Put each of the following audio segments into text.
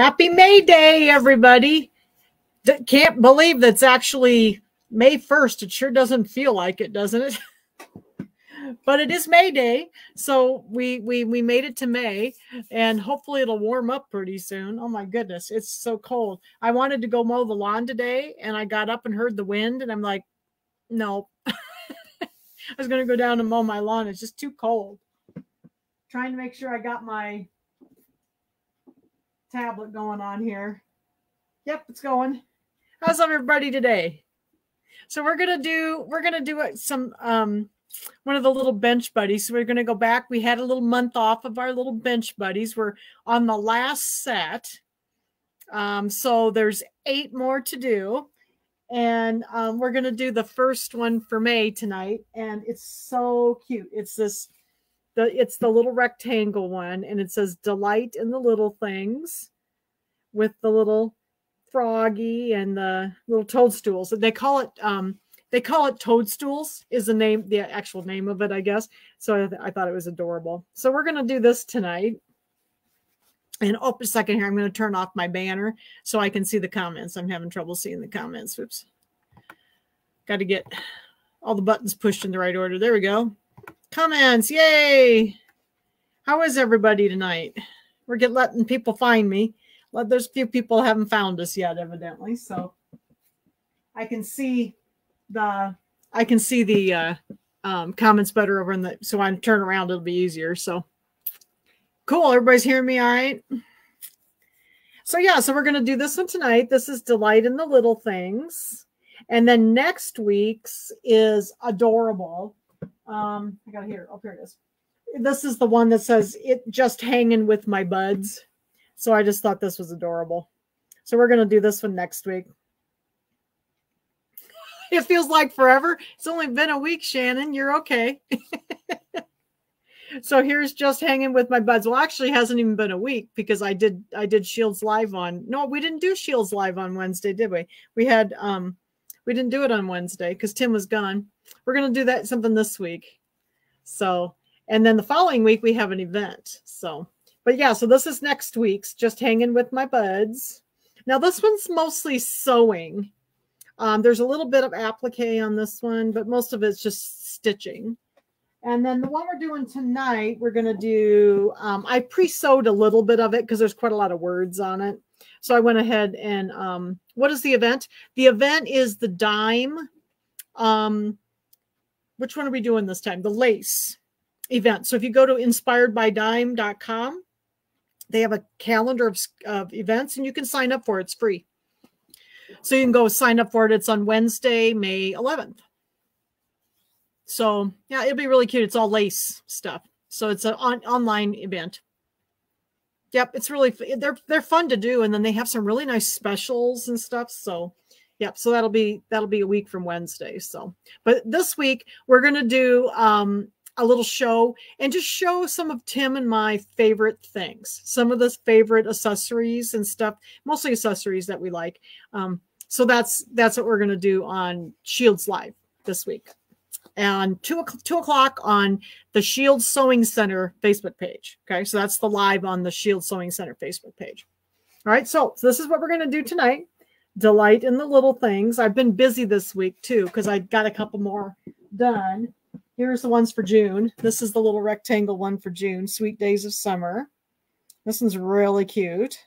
Happy May Day, everybody. Can't believe that's actually May 1st. It sure doesn't feel like it, doesn't it? But it is May Day, so we made it to May, and hopefully it'll warm up pretty soon. Oh my goodness, it's so cold. I wanted to go mow the lawn today, and I got up and heard the wind, and I'm like, no. I was going to go down and mow my lawn. It's just too cold. Trying to make sure I got my tablet going on here. Yep, it's going. How's everybody today? So we're gonna do some one of the little bench buddies. So we're gonna go back. We had a little month off of our little bench buddies. We're on the last set. So there's 8 more to do. And we're gonna do the first one for May tonight. And it's so cute. It's the little rectangle one, and it says delight in the little things with the little froggy and the little toadstools. They call it Toadstools is the name, the actual name of it, I guess. So I thought it was adorable. So we're going to do this tonight. And a second here, I'm going to turn off my banner so I can see the comments. I'm having trouble seeing the comments. Oops. Got to get all the buttons pushed in the right order. There we go. Comments. Yay. How is everybody tonight? We're letting people find me. There's a few people haven't found us yet, evidently. So I can see the comments better over in the, so I turn around, it'll be easier. So cool. Everybody's hearing me all right? So yeah, so we're going to do this one tonight. This is Delight in the Little Things. And then next week's is Adorable. I got it here. Oh, here it is. This is the one that says it just hanging with my buds. So I just thought this was adorable. So we're going to do this one next week. It feels like forever. It's only been a week, Shannon. You're okay. So here's just hanging with my buds. Well, actually, it hasn't even been a week because I did Shields Live on. No, we didn't do Shields Live on Wednesday, did we? We didn't do it on Wednesday because Tim was gone. We're going to do that something this week. So, and then the following week we have an event. So, but yeah, so this is next week's Just Hanging with My Buds. Now this one's mostly sewing. There's a little bit of applique on this one, but most of it's just stitching. And then the one we're doing tonight, we're going to do, I pre-sewed a little bit of it because there's quite a lot of words on it. So I went ahead and, what is the event? The event is the dime. Which one are we doing this time? The lace event. So if you go to inspiredbydime.com, they have a calendar of events and you can sign up for it. It's free. So you can go sign up for it. It's on Wednesday, May 11th. So yeah, it'll be really cute. It's all lace stuff. So it's an online event. Yep, it's really, they're fun to do. And then they have some really nice specials and stuff. So yep, so that'll be a week from Wednesday. So, but this week we're going to do a little show and just show some of Tim and my favorite things, some of the favorite accessories and stuff, mostly accessories that we like. So that's what we're going to do on Shields Live this week. And 2 o'clock on the Shields Sewing Center Facebook page. Okay, so that's the live on the Shields Sewing Center Facebook page. All right, so this is what we're going to do tonight. Delight in the little things. I've been busy this week too because I got a couple more done. Here's the ones for June. This is the little rectangle one for June. Sweet Days of Summer. This one's really cute.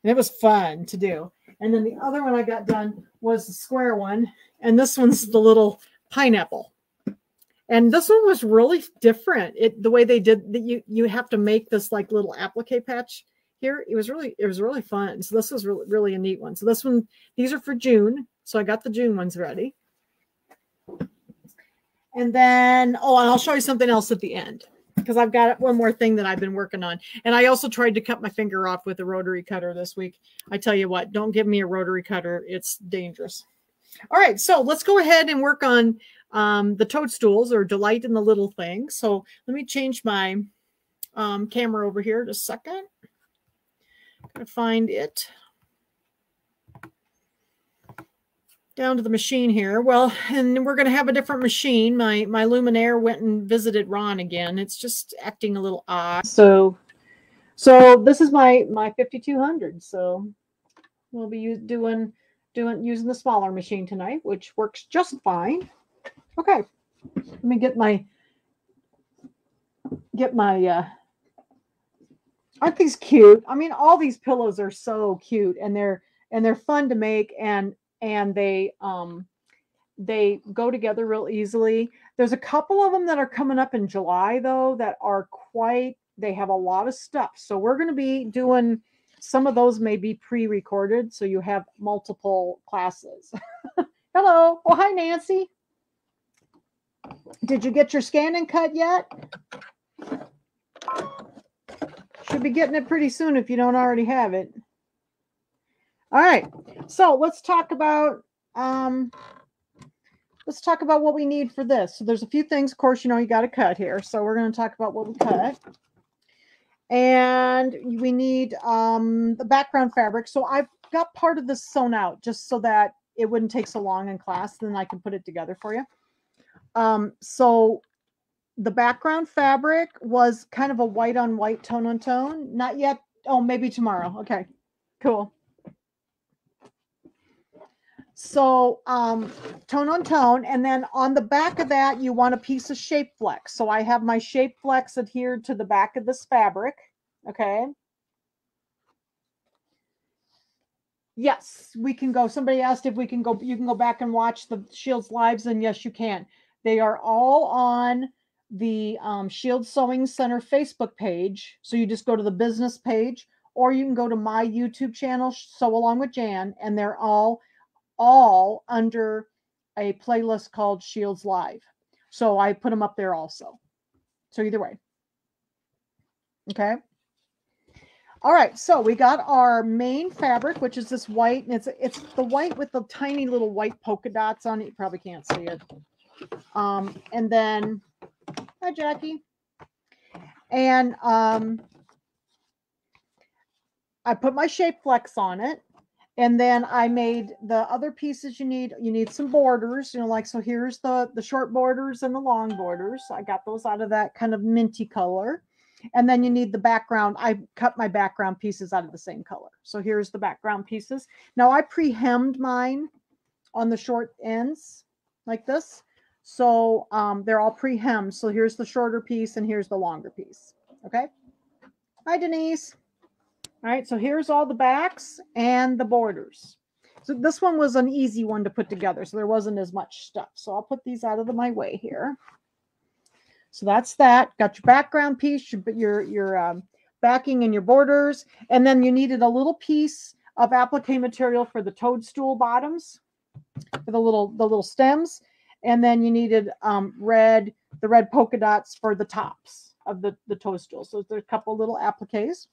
And it was fun to do. And then the other one I got done was the square one. And this one's the little pineapple. And this one was really different. The way they did that, you have to make this like little applique patch here. It was really fun. So this was really a neat one. So this one, these are for June. So I got the June ones ready. And then, oh, and I'll show you something else at the end because I've got one more thing that I've been working on. And I also tried to cut my finger off with a rotary cutter this week. I tell you what, don't give me a rotary cutter. It's dangerous. All right, so let's go ahead and work on the Toadstools or Delight in the Little Things. So let me change my camera over here just a second. Gotta find it. Down to the machine here. Well, and we're going to have a different machine. My Luminaire went and visited Ron again. It's just acting a little odd. So So this is my 5200. So we'll be using the smaller machine tonight, which works just fine. Okay, let me get my aren't these cute? I mean, all these pillows are so cute, and they're fun to make, and they go together real easily. There's a couple of them that are coming up in July though that are they have a lot of stuff. So we're going to be doing some of those may be pre-recorded, so you have multiple classes. Hello. Oh, hi, Nancy. Did you get your scan and cut yet? Should be getting it pretty soon if you don't already have it. All right. So let's talk about what we need for this. So there's a few things, of course, you got to cut here. So we're going to talk about what we cut. And we need the background fabric. So I've got part of this sewn out just so that it wouldn't take so long in class. Then I can put it together for you. So the background fabric was kind of a white on white, tone on tone. Not yet. Oh, maybe tomorrow. Okay, cool. So tone on tone, and then on the back of that you want a piece of shape flex. So I have my shape flex adhered to the back of this fabric. Okay, yes, we can go. Somebody asked if we can go. You can go back and watch the Shields lives, and yes, you can. They are all on the Shield Sewing Center Facebook page. So you just go to the business page, or you can go to my YouTube channel, Sew Along with Jan, and they're all under a playlist called Shields Live. So I put them up there also. So either way. Okay. All right. So we got our main fabric, which is this white. And it's the white with the tiny little white polka dots on it. You probably can't see it. And then, hi, Jackie. And I put my shape flex on it. And then I made the other pieces you need some borders, like, so here's the short borders and the long borders. I got those out of that kind of minty color. And then you need the background. I cut my background pieces out of the same color. So here's the background pieces. Now I pre-hemmed mine on the short ends like this. So they're all pre-hemmed. So here's the shorter piece and here's the longer piece. Okay. Hi, Denise. All right, so here's all the backs and the borders. So this one was an easy one to put together, so there wasn't as much stuff. So I'll put these out of my way here. So that's that. Got your background piece, your backing and your borders, and then you needed a little piece of applique material for the toadstool bottoms, for the little stems, and then you needed the red polka dots for the tops of the toadstool. So there's a couple little appliques.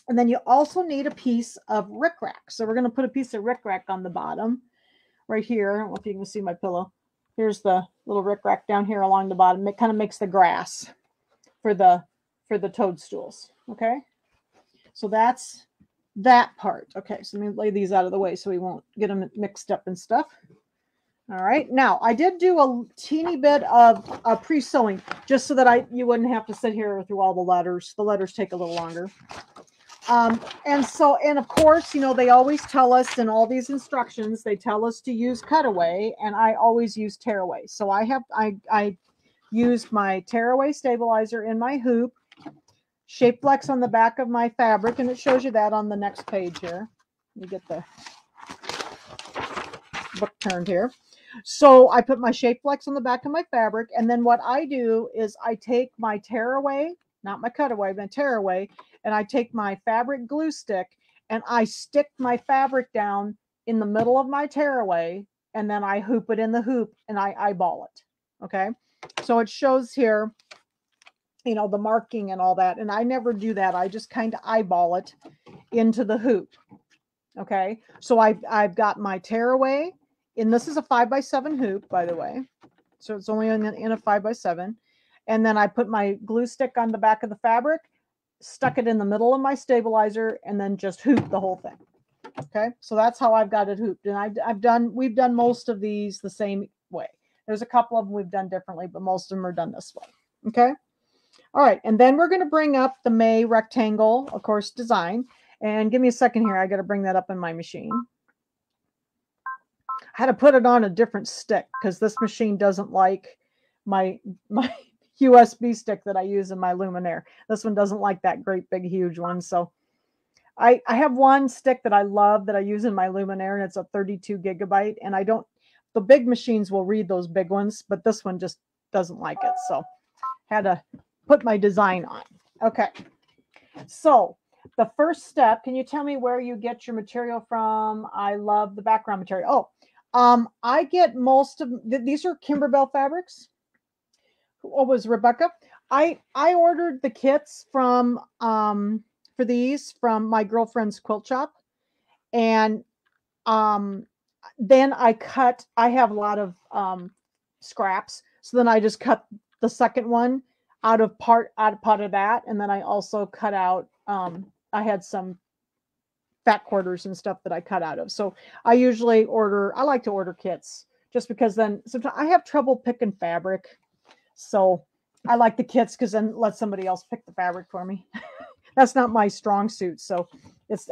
And then you also need a piece of rickrack. So we're going to put a piece of rickrack on the bottom right here. I don't know if you can see my pillow. Here's the little rickrack down here along the bottom. It kind of makes the grass for the toadstools. Okay. So that's that part. Okay. So let me lay these out of the way so we won't get them mixed up and stuff. All right. Now I did do a teeny bit of pre-sewing just so that you wouldn't have to sit here through all the letters. The letters take a little longer. And of course, they always tell us in all these instructions, they tell us to use cutaway, and I always use tearaway. So I used my tearaway stabilizer in my hoop, shape flex on the back of my fabric, and it shows you that on the next page here. Let me get the book turned here. So I put my shape flex on the back of my fabric, and then what I do is I take my tearaway, not my cutaway, but tearaway, and I take my fabric glue stick and I stick my fabric down in the middle of my tearaway, and then I hoop it in the hoop and I eyeball it. Okay. So it shows here, the marking and all that. And I never do that. I just kind of eyeball it into the hoop. Okay. So I've got my tearaway, and this is a 5x7 hoop, by the way. So it's only in a 5x7. And then I put my glue stick on the back of the fabric, stuck it in the middle of my stabilizer, and then just hoop the whole thing. Okay, so that's how I've got it hooped. And we've done most of these the same way. There's a couple of them we've done differently, but most of them are done this way. Okay, All right, and then we're going to bring up the May rectangle, of course, design. And give me a second here. I got to bring that up in my machine. I had to put it on a different stick because this machine doesn't like my USB stick that I use in my Luminaire. This one doesn't like that great big huge one. So I have one stick that I love that I use in my Luminaire, and it's a 32 gigabyte. And the big machines will read those big ones, but this one just doesn't like it. So had to put my design on. Okay. So the first step, can you tell me where you get your material from? I love the background material. I get most of these are Kimberbell fabrics. What was Rebecca? I ordered the kits from for these from my girlfriend's quilt shop, and then I have a lot of scraps, so then I just cut the second one out of part of that, and then I also cut out I had some fat quarters and stuff that I cut out of. So I like to order kits just because then sometimes I have trouble picking fabric. So I like the kits because then let somebody else pick the fabric for me. That's not my strong suit. So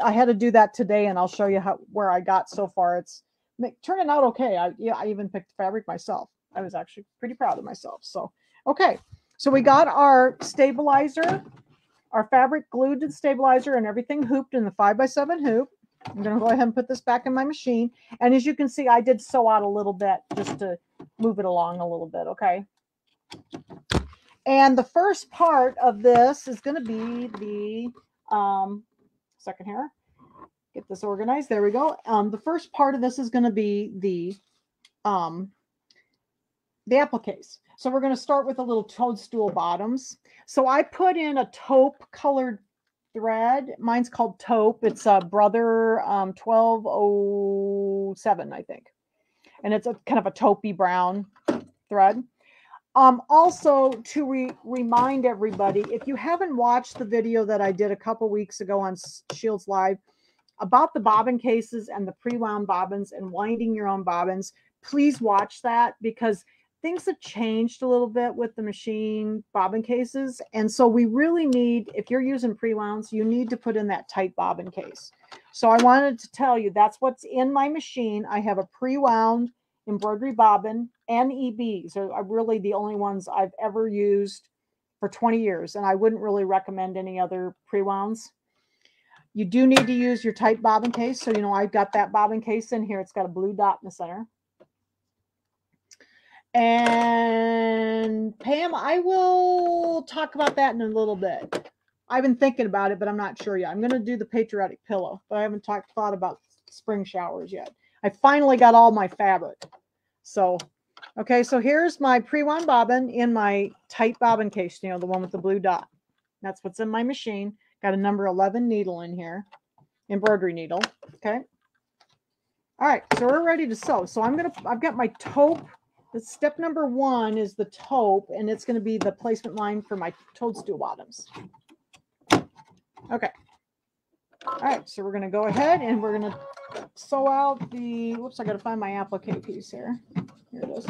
I had to do that today, and I'll show you where I got so far. It's turning out okay. I even picked the fabric myself. I was actually pretty proud of myself. So, okay. So we got our stabilizer, our fabric glued to the stabilizer, and everything hooped in the 5x7 hoop. I'm going to go ahead and put this back in my machine. And as you can see, I did sew out a little bit just to move it along a little bit. Okay. And the first part of this is going to be the, second here, get this organized. There we go. The first part of this is going to be the appliques. So we're going to start with a little toadstool bottoms. So I put in a taupe colored thread. Mine's called taupe. It's a Brother 1207, I think. And it's a kind of a taupey brown thread. Also, to remind everybody, if you haven't watched the video that I did a couple weeks ago on Shields Live about the bobbin cases and the pre-wound bobbins and winding your own bobbins, please watch that because things have changed a little bit with the machine bobbin cases. And so we really need, if you're using pre-wounds, you need to put in that tight bobbin case. So I wanted to tell you that's what's in my machine. I have a pre-wound embroidery bobbin and EBs are really the only ones I've ever used for 20 years. And I wouldn't really recommend any other pre-wounds. You do need to use your tight bobbin case. So, I've got that bobbin case in here. It's got a blue dot in the center. And Pam, I will talk about that in a little bit. I've been thinking about it, but I'm not sure yet. I'm going to do the patriotic pillow, but I haven't thought about spring showers yet. I finally got all my fabric. So, okay, so here's my pre-wound bobbin in my tight bobbin case, the one with the blue dot. That's what's in my machine. Got a number 11 needle in here, embroidery needle. Okay. All right, so we're ready to sew. So I've got my taupe. Step number 1 is the taupe, and it's going to be the placement line for my toadstool bottoms. Okay. All right, so we're going to go ahead and we're going to sew out the, whoops, I got to find my applique piece here. Here it is.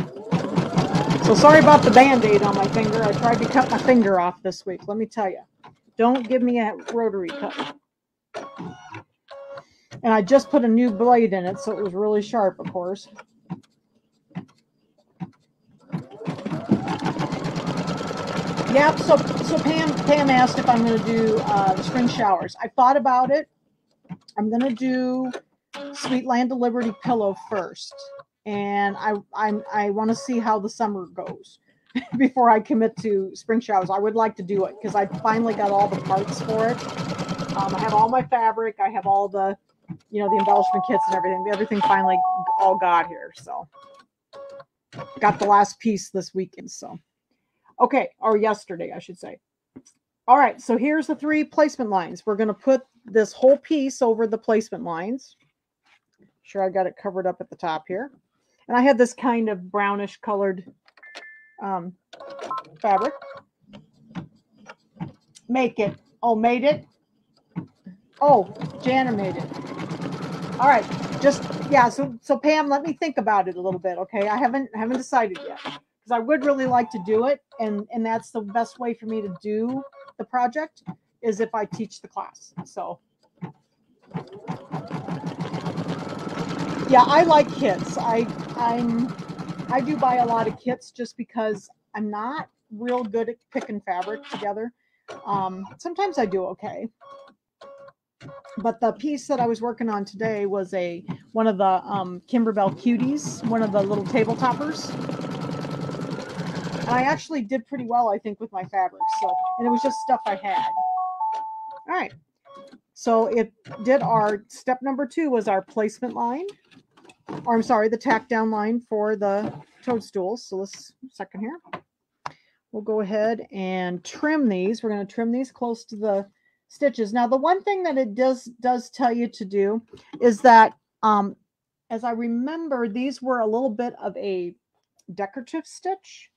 So sorry about the Band-Aid on my finger. I tried to cut my finger off this week. Let me tell you, don't give me a rotary cut. And I just put a new blade in it, so it was really sharp, of course. Yep, so Pam asked if I'm going to do the spring showers. I thought about it. I'm going to do Sweet Land of Liberty pillow first. And I want to see how the summer goes before I commit to spring showers. I would like to do it because I finally got all the parts for it. I have all my fabric. I have all the, the embellishment kits and everything. Everything finally all got here. So got the last piece this weekend. So, okay. Or yesterday, I should say. All right. So here's the 3 placement lines. We're going to put this whole piece over the placement lines. Sure, I got it covered up at the top here. And I had this kind of brownish colored fabric. Make it. Oh, made it. Oh, Jana made it. All right. Just, yeah. So Pam, let me think about it a little bit. Okay. I haven't decided yet because I would really like to do it, and that's the best way for me to do the project is if I teach the class. So yeah, I like kits. I do buy a lot of kits just because I'm not real good at picking fabric together. Sometimes I do okay. But the piece that I was working on today was one of the Kimberbell Cuties, one of the little table toppers. And I actually did pretty well, I think, with my fabric. So, and it was just stuff I had. All right. So it did our step number 2 was our placement line, or I'm sorry, the tack down line for the toadstools. So let's second here. We'll go ahead and trim these. We're going to trim these close to the stitches. Now, the one thing that it does tell you to do is that, as I remember, these were a little bit of a decorative stitch.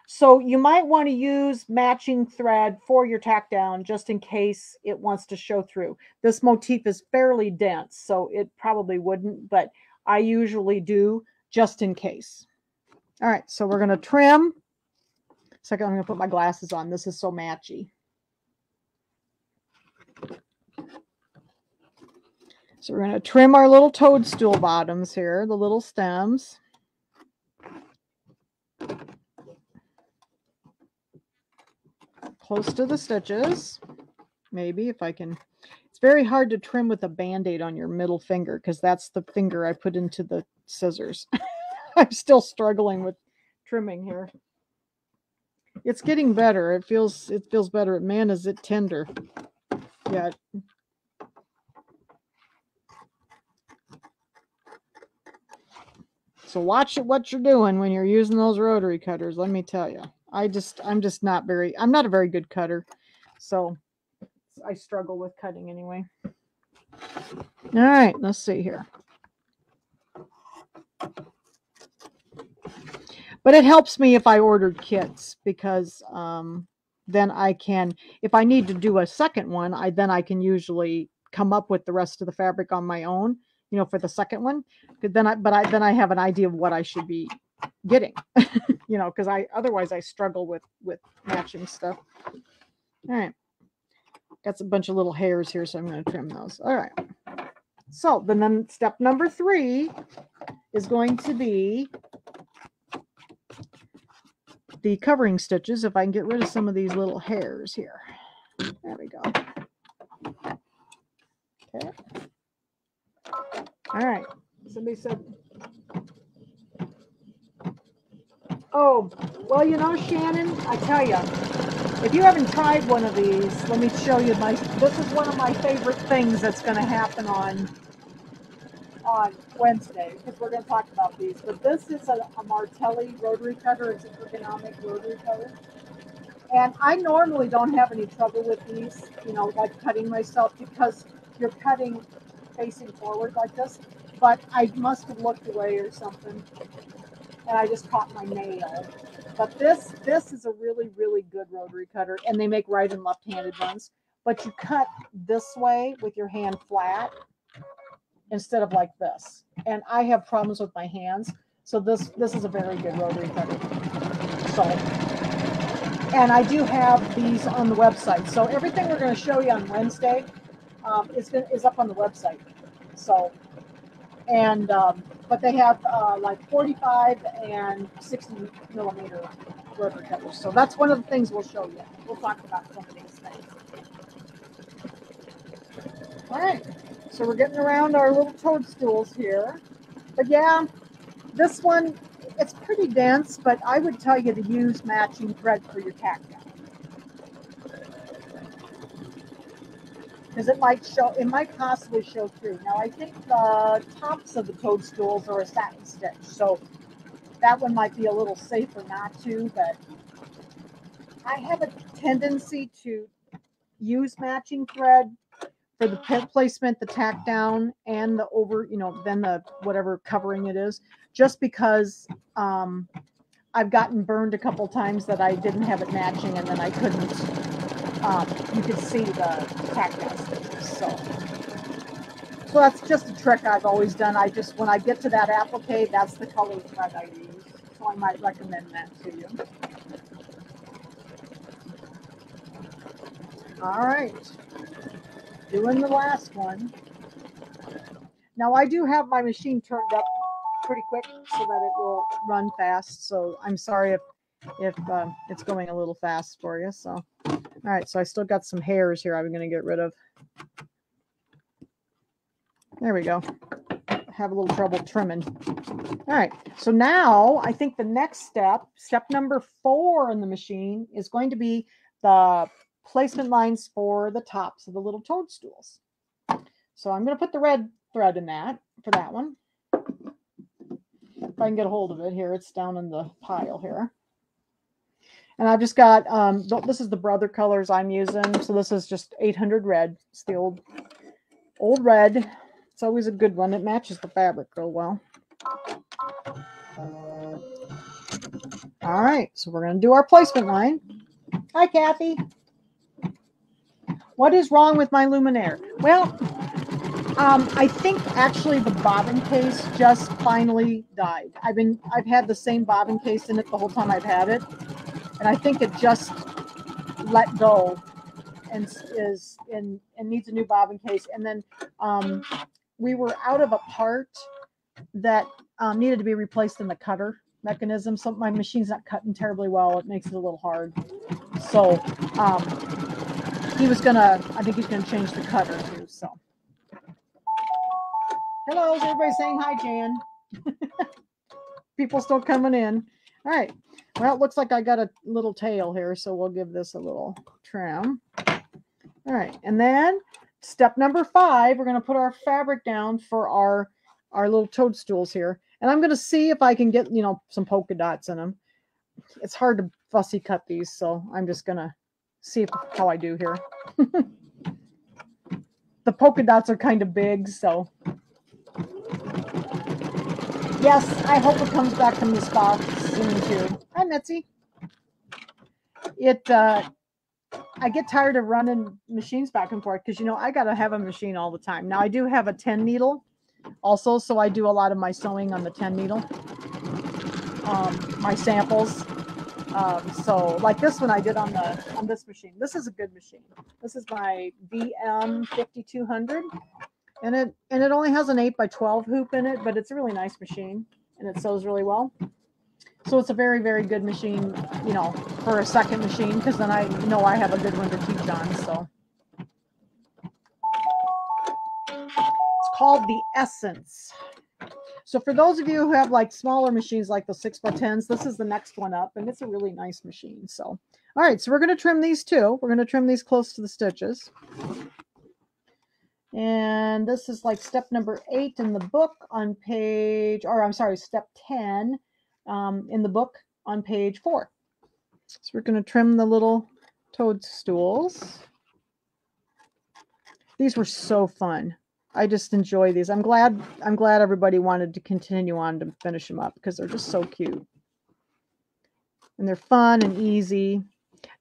So you might want to use matching thread for your tack down just in case it wants to show through. This motif is fairly dense, so it probably wouldn't, but I usually do just in case. All right, so we're going to trim. Second, I'm going to put my glasses on. This is so matchy. So we're going to trim our little toadstool bottoms here, the little stems. Close to the stitches. Maybe if I can. It's very hard to trim with a Band-Aid on your middle finger because that's the finger I put into the scissors. I'm still struggling with trimming here. It's getting better. It feels better. Man, is it tender. Yeah. So watch what you're doing when you're using those rotary cutters. Let me tell you. I'm not a very good cutter. So I struggle with cutting anyway. All right, let's see here. But it helps me if I ordered kits because then I can, if I need to do a second one, I can usually come up with the rest of the fabric on my own, you know, for the second one. Then I have an idea of what I should be getting, you know, because otherwise I struggle with matching stuff. All right, got a bunch of little hairs here, so I'm going to trim those. All right. So then step number 3 is going to be the covering stitches. If I can get rid of some of these little hairs here. There we go. Okay. All right. Somebody said, oh, well, you know, Shannon, I tell you, if you haven't tried one of these, let me show you this is one of my favorite things that's going to happen on Wednesday, because we're going to talk about these. But this is a Martelli rotary cutter. It's an ergonomic rotary cutter. And I normally don't have any trouble with these, you know, like cutting myself, because you're cutting facing forward like this. But I must have looked away or something, and I just caught my nail. But this is a really, really good rotary cutter, and they make right and left-handed ones. But you cut this way with your hand flat instead of like this. And I have problems with my hands, so this is a very good rotary cutter. So, and I do have these on the website. So everything we're going to show you on Wednesday is up on the website. So, and but they have like 45 and 60 millimeter rotary cutters. So that's one of the things we'll show you. We'll talk about some of these things. All right. So we're getting around our little toadstools here. But yeah, this one, it's pretty dense, but I would tell you to use matching thread for your tack down. Because it might possibly show through. Now I think the tops of the toadstools are a satin stitch, so that one might be a little safer not to, but I have a tendency to use matching thread for the placement, the tack down, and the over, you know, then the whatever covering it is, just because I've gotten burned a couple times that I didn't have it matching, and then I couldn't, you could see the tack down stitches. So that's just a trick I've always done. When I get to that applique, that's the color thread I use. So I might recommend that to you. All right. Doing the last one. Now I do have my machine turned up pretty quick so that it will run fast. So I'm sorry if it's going a little fast for you. So, all right. So I still got some hairs here I'm going to get rid of. There we go. Have a little trouble trimming. All right. So now I think the next step number 4 in the machine, is going to be the placement lines for the tops of the little toadstools. So I'm going to put the red thread in that for that one. If I can get a hold of it here, it's down in the pile here. And I've just got, this is the brother colors I'm using. So this is just 800 red. It's the old red. It's always a good one. It matches the fabric real well. All right, so we're going to do our placement line. Hi, Kathy. What is wrong with my Luminaire? Well, I think actually the bobbin case just finally died. I've had the same bobbin case in it the whole time I've had it, and I think it just let go and needs a new bobbin case. And then we were out of a part that needed to be replaced in the cutter mechanism. So my machine's not cutting terribly well. It makes it a little hard. So I think he's gonna change the cutter too. So hello, is everybody saying hi, Jan? People still coming in. All right. Well, it looks like I got a little tail here, so we'll give this a little trim. All right, and then step number 5, we're going to put our fabric down for our little toadstools here. And I'm going to see if I can get, some polka dots in them. It's hard to fussy cut these, so I'm just going to see how I do here. The polka dots are kind of big, so. Yes, I hope it comes back from this box soon, too. Hi, Mitzi. I get tired of running machines back and forth because, I got to have a machine all the time. Now, I do have a 10 needle also, so I do a lot of my sewing on the 10 needle, my samples. So like this one I did on this machine. This is a good machine. This is my VM 5200, and it only has an 8x12 hoop in it, but it's a really nice machine and it sews really well. So it's a very, very good machine, for a second machine, because then I know I have a good one to teach on. So it's called the Essence. So for those of you who have like smaller machines like the 6x10s, this is the next one up, and it's a really nice machine. So, all right, so we're going to trim these too. We're going to trim these close to the stitches. And this is like step number 8 in the book on page, or I'm sorry, step 10 in the book on page 4. So we're going to trim the little toadstools. These were so fun. I just enjoy these. I'm glad everybody wanted to continue on to finish them up because they're just so cute. And they're fun and easy.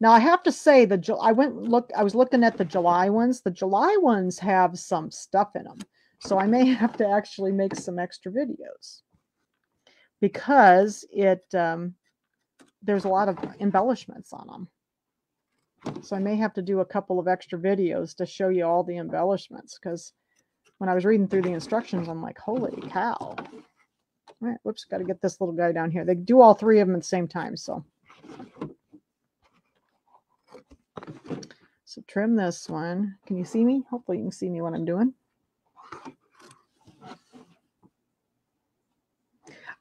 Now I have to say I was looking at the July ones. The July ones have some stuff in them. So I may have to actually make some extra videos because there's a lot of embellishments on them. So I may have to do a couple of extra videos to show you all the embellishments, because when I was reading through the instructions, I'm like, holy cow. All right, whoops, got to get this little guy down here. They do all 3 of them at the same time, so. So trim this one. Can you see me? Hopefully you can see me what I'm doing.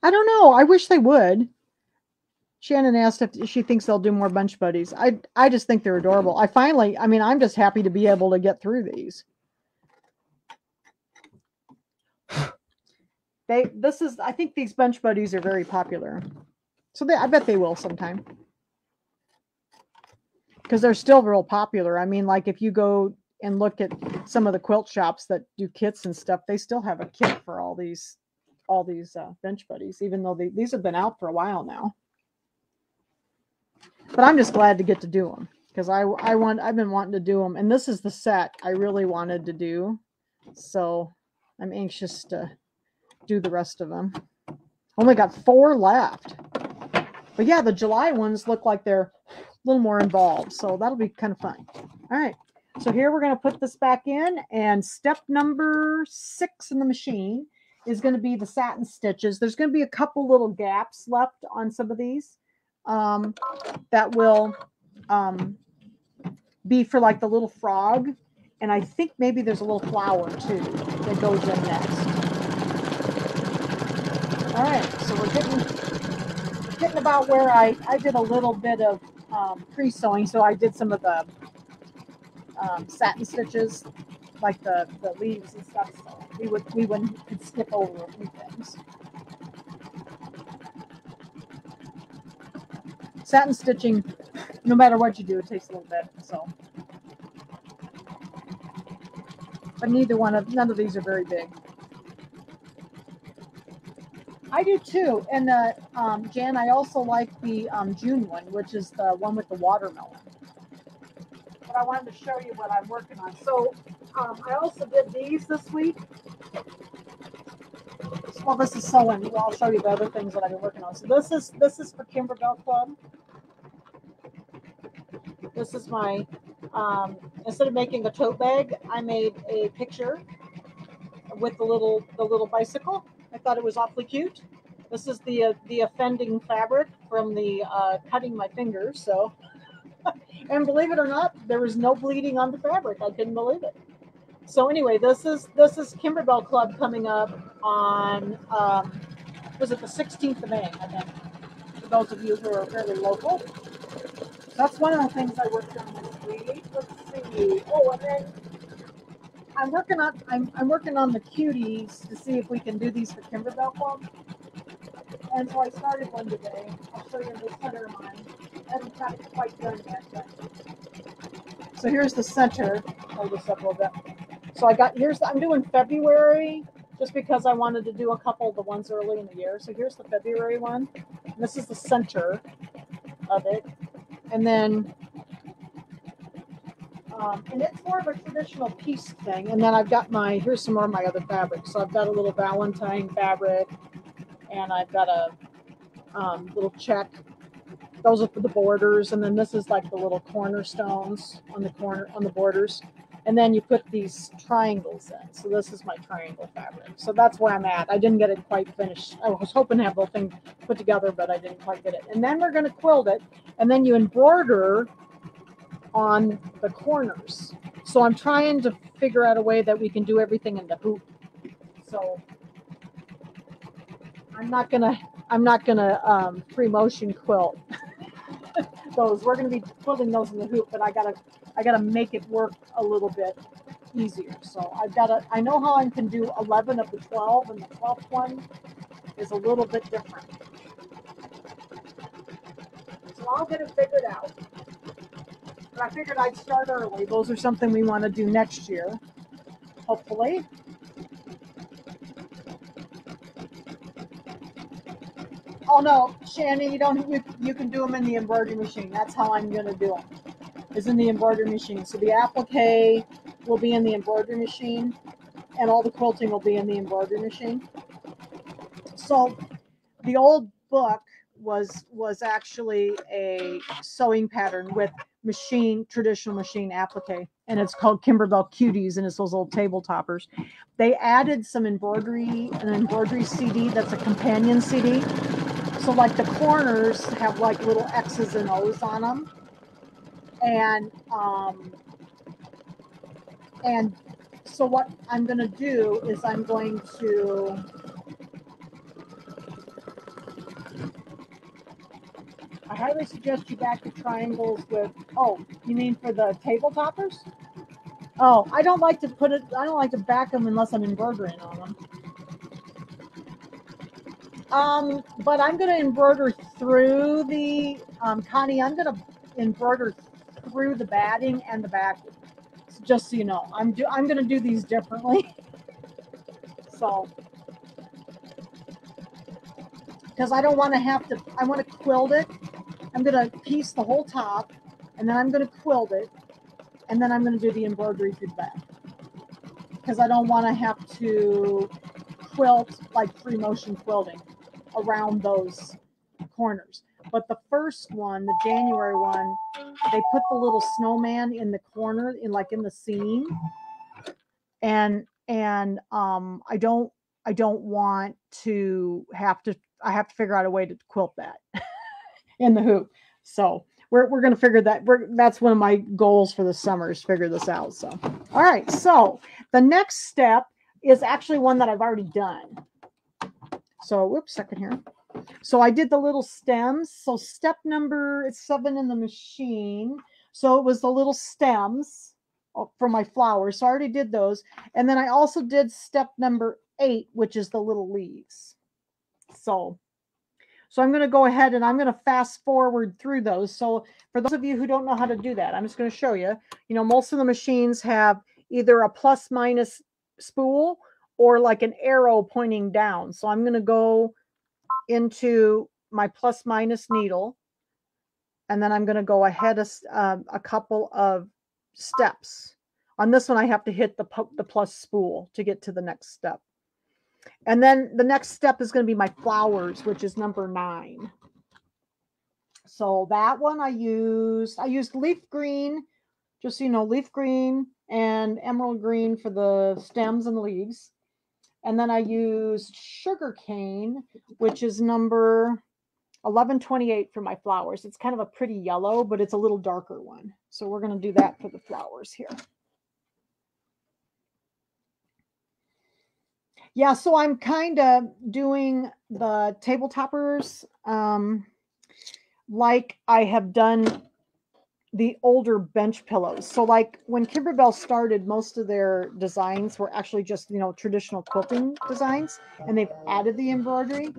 I don't know. I wish they would. Shannon asked if she thinks they'll do more bunch buddies. I just think they're adorable. I'm just happy to be able to get through these. I think these bunch buddies are very popular. So I bet they will sometime. Because they're still real popular. I mean, like if you go and look at some of the quilt shops that do kits and stuff, they still have a kit for all these bench buddies, even though these have been out for a while now. But I'm just glad to get to do them, because I've been wanting to do them, and this is the set I really wanted to do. So I'm anxious to do the rest of them. Only got 4 left. But yeah, the July ones look like they're a little more involved. So that'll be kind of fun. All right. So here we're going to put this back in. And step number 6 in the machine is going to be the satin stitches. There's going to be a couple little gaps left on some of these that will be for like the little frog. And I think maybe there's a little flower too that goes in next. All right, so we're getting about where I did a little bit of pre-sewing. So I did some of the satin stitches, like the leaves and stuff. So we could skip over a few things. Satin stitching, no matter what you do, it takes a little bit. So, but none of these are very big. I do too, and Jan, I also like the June one, which is the one with the watermelon. But I wanted to show you what I'm working on. So I also did these this week. Well, this is sewing. Well, I'll show you the other things that I've been working on. So this is for Kimberbell Club. This is my instead of making a tote bag, I made a picture with the little bicycle. I thought it was awfully cute. This is the offending fabric from the cutting my fingers. So, and believe it or not, there was no bleeding on the fabric. I couldn't believe it. So anyway, this is Kimberbell Club coming up on was it the 16th of May? I think. For those of you who are fairly local, that's one of the things I worked on this week. Let's see. Oh, and then I'm working on the cuties to see if we can do these for Kimberbell Club. And so I started one today. I'll show you the center of mine. I haven't got it quite done yet. So here's the center. Hold this up a little bit. So I'm doing February just because I wanted to do a couple of the ones early in the year. So here's the February one. And this is the center of it. And then and it's more of a traditional piece thing. And then I've got here's some more of my other fabrics. So I've got a little Valentine fabric, and I've got a little check. Those are for the borders. And then this is like the little cornerstones on the borders. And then you put these triangles in. So this is my triangle fabric. So that's where I'm at. I didn't get it quite finished. I was hoping to have the whole thing put together, but I didn't quite get it. And then we're going to quilt it. And then you embroider on the corners. So I'm trying to figure out a way that we can do everything in the hoop. So I'm not gonna free motion quilt those. We're gonna be quilting those in the hoop, but I gotta make it work a little bit easier. So I know how I can do 11 of the 12, and the 12th one is a little bit different. So I'll get it figured out. But I figured I'd start early. Those are something we want to do next year, hopefully. Oh no, Shannon, you can do them in the embroidery machine. That's how I'm going to do them, is in the embroidery machine. So the applique will be in the embroidery machine, and all the quilting will be in the embroidery machine. So the old book was actually a sewing pattern with traditional machine applique, and it's called Kimberbell Cuties, and it's those old table toppers. They added an embroidery CD that's a companion CD. So like the corners have like little X's and O's on them, and so what I'm going to do is I'm going to I highly suggest you back the triangles with, oh, you mean for the table toppers? Oh, I don't like to back them unless I'm embroidering on them. But I'm going to embroider through the, Connie, I'm going to embroider through the batting and the backing. So just so you know, I'm going to do these differently. So, because I don't want to I want to quilt it. I'm going to piece the whole top, and then I'm going to quilt it, and then I'm going to do the embroidery through the back. Because I don't want to have to quilt like free motion quilting around those corners. But the first one, the January one, they put the little snowman in the corner, in like in the seam, and I don't want to have to. I have to figure out a way to quilt that in the hoop. So we're going to figure that. That's one of my goals for the summer is figure this out. So all right. So the next step is actually one that I've already done. So whoops, second here. So I did the little stems. So step number, it's 7 in the machine. So it was the little stems for my flowers. So I already did those. And then I also did step number 8, which is the little leaves. So I'm going to go ahead and I'm going to fast forward through those. So for those of you who don't know how to do that, I'm just going to show you. You know, most of the machines have either a plus minus spool or like an arrow pointing down. So I'm going to go into my plus minus needle, and then I'm going to go ahead a couple of steps. On this one, I have to hit the plus spool to get to the next step. And then the next step is going to be my flowers, which is number 9. So that one I used leaf green, just so you know, leaf green and emerald green for the stems and leaves. And then I used sugar cane, which is number 1128 for my flowers. It's kind of a pretty yellow, but it's a little darker one. So we're going to do that for the flowers here. Yeah, so I'm kind of doing the table toppers like I have done the older bench pillows. So like when Kimberbell started, most of their designs were actually just, you know, traditional quilting designs, and they've added the embroidery.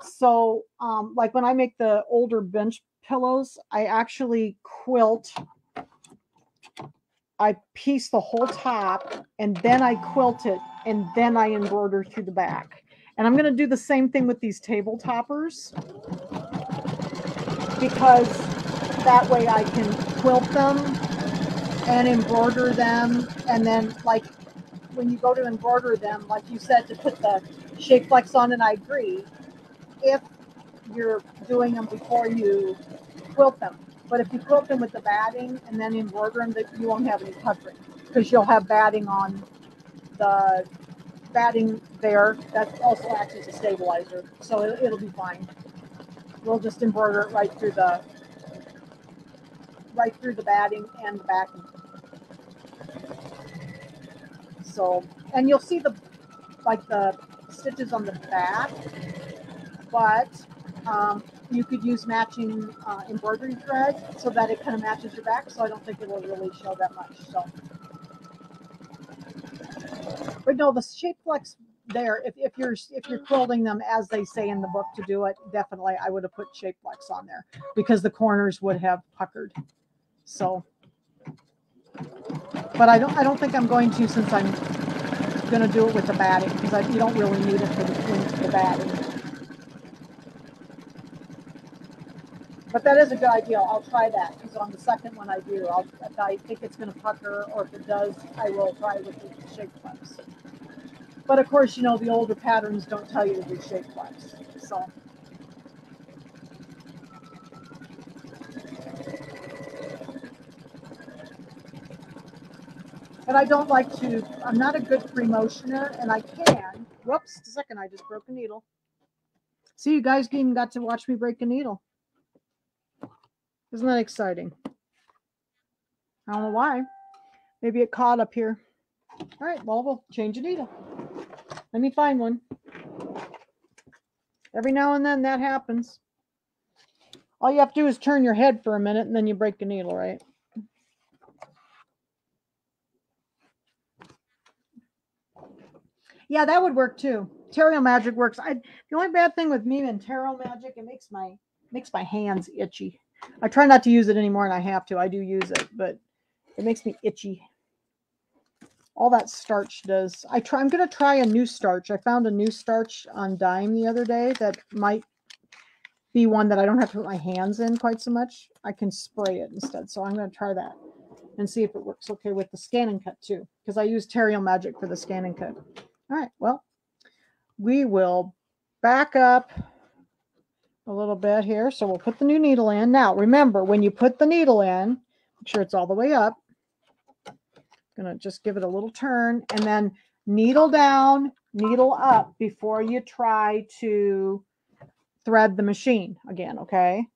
So like when I make the older bench pillows, I actually quilt. I piece the whole top and then I quilt it and then I embroider through the back. And I'm going to do the same thing with these table toppers, because that way I can quilt them and embroider them. And then like when you go to embroider them, like you said, to put the shape flex on, and I agree, if you're doing them before you quilt them. But if you quilt them with the batting and then embroider them, that you won't have any puckering, because you'll have batting on the batting there. That also acts as a stabilizer, so it'll be fine. We'll just embroider it right through the batting and the backing. So, and you'll see the stitches on the back, but you could use matching embroidery thread so that it kind of matches your back. So I don't think it will really show that much. So, but no, the shape flex there. If you're quilting them as they say in the book to do it, definitely I would have put shape flex on there, because the corners would have puckered. So, but I don't think I'm going to, since I'm going to do it with the batting, because you don't really need it for the batting. But that is a good idea. I'll try that, because on the second one I do, if I think it's going to pucker, or if it does, I will try with the shape flex. But of course, you know, the older patterns don't tell you to do shape flex. So. But I don't like to, I'm not a good free motioner, and I can. Whoops, a second, I just broke a needle. See, you guys even got to watch me break a needle. Isn't that exciting? I don't know why. Maybe it caught up here. All right, well, we'll change a needle. Let me find one. Every now and then that happens. All you have to do is turn your head for a minute, and then you break a needle, right? Yeah, that would work too. Tarot Magic works. The only bad thing with me and Tarot Magic, it makes my hands itchy. I try not to use it anymore, and I have to. I do use it, but it makes me itchy. All that starch does. I'm going to try a new starch. I found a new starch on Dime the other day that might be one that I don't have to put my hands in quite so much. I can spray it instead. So I'm going to try that and see if it works okay with the scan and cut too, because I use Tarot Magic for the scan and cut. All right, well, we will back up a little bit here. So we'll put the new needle in. Now, remember, when you put the needle in, make sure it's all the way up. Going to just give it a little turn and then needle down, needle up before you try to thread the machine again, okay?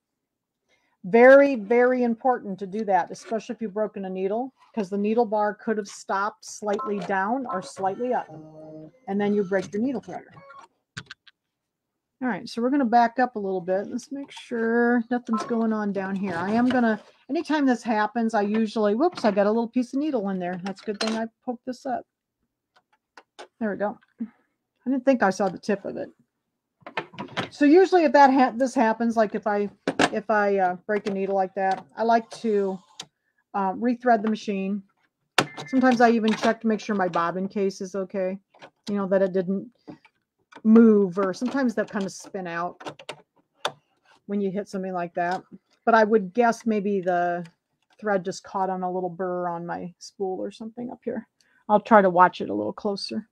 Very, very important to do that, especially if you've broken a needle, because the needle bar could have stopped slightly down or slightly up, and then you break your needle threader. All right, so we're going to back up a little bit. Let's make sure nothing's going on down here. I am going to, anytime this happens, I usually, whoops, I got a little piece of needle in there. That's a good thing I poked this up. There we go. I didn't think I saw the tip of it. So usually if this happens, like if I break a needle like that, I like to rethread the machine. Sometimes I even check to make sure my bobbin case is okay. You know, that it didn't move, or sometimes they'll kind of spin out when you hit something like that. But I would guess maybe the thread just caught on a little burr on my spool or something up here. I'll try to watch it a little closer.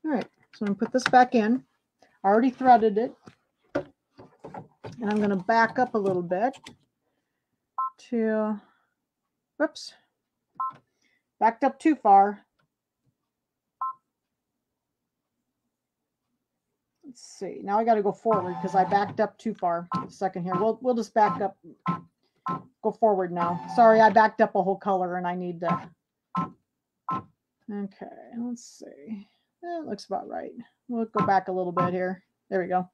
All right, so I'm going to put this back in. I already threaded it. And I'm going to back up a little bit to, whoops, backed up too far. Let's see. Now I got to go forward because I backed up too far. A second here. We'll just back up. Go forward now. Sorry, I backed up a whole color and I need to. Okay, let's see. That looks about right. We'll go back a little bit here. There we go.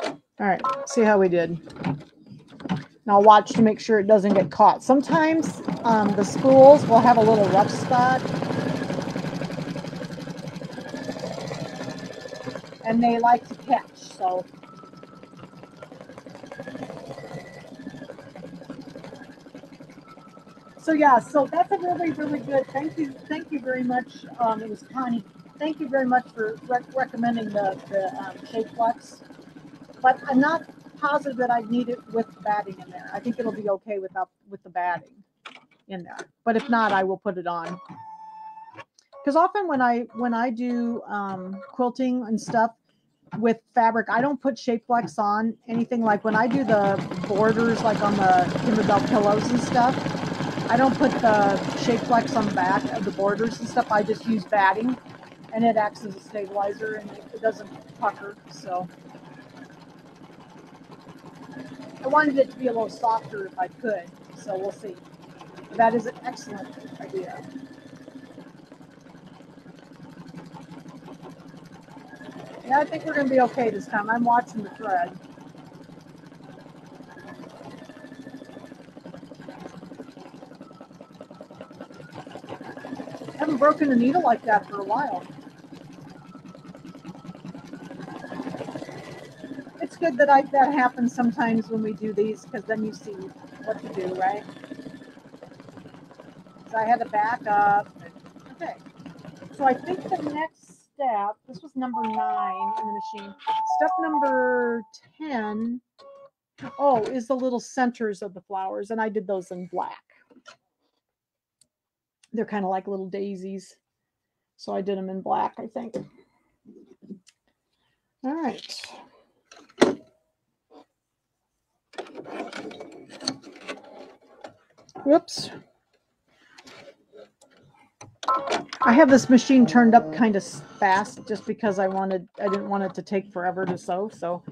All right, see how we did. Now I'll watch to make sure it doesn't get caught. Sometimes the spools will have a little rough spot. And they like to catch, so. So yeah, so that's a really, really good. Thank you very much. It was Connie. Thank you very much for recommending the Shape Flex. But I'm not positive that I need it with batting in there. I think it'll be okay with the batting in there. But if not, I will put it on. Because often when I do quilting and stuff with fabric, I don't put Shape Flex on anything. Like when I do the borders, like on the Kimberbell pillows and stuff, I don't put the Shape Flex on the back of the borders and stuff. I just use batting, and it acts as a stabilizer, and it doesn't pucker. So I wanted it to be a little softer if I could. So we'll see. That is an excellent idea. Yeah, I think we're going to be okay this time. I'm watching the thread. I haven't broken a needle like that for a while. It's good that that happens sometimes when we do these, because then you see what to do, right? So I had to back up. Okay. So I think the next step, this was number 9 in the machine. Step number 10, is the little centers of the flowers, and I did those in black. They're kind of like little daisies. So I did them in black, I think. All right. Whoops. I have this machine turned up kind of fast just because I didn't want it to take forever to sew. So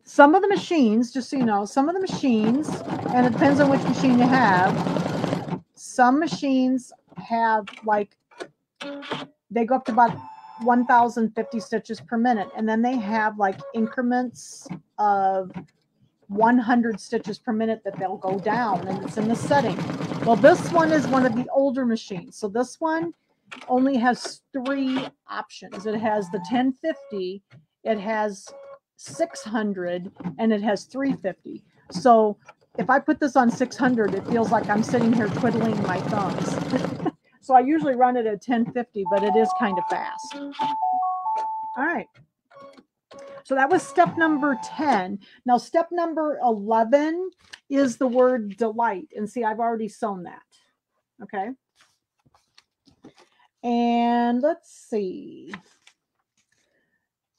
some of the machines, just so you know, some of the machines, and it depends on which machine you have, some machines have like, they go up to about 1,050 stitches per minute. And then they have like increments of 100 stitches per minute that they'll go down, and it's in the setting. Well, this one is one of the older machines. So this one only has 3 options. It has the 1050, it has 600, and it has 350. So if I put this on 600, it feels like I'm sitting here twiddling my thumbs. So I usually run it at 1050, but it is kind of fast. All right. So that was step number 10. Now, step number 11 is the word delight. And see, I've already sewn that. Okay. And let's see.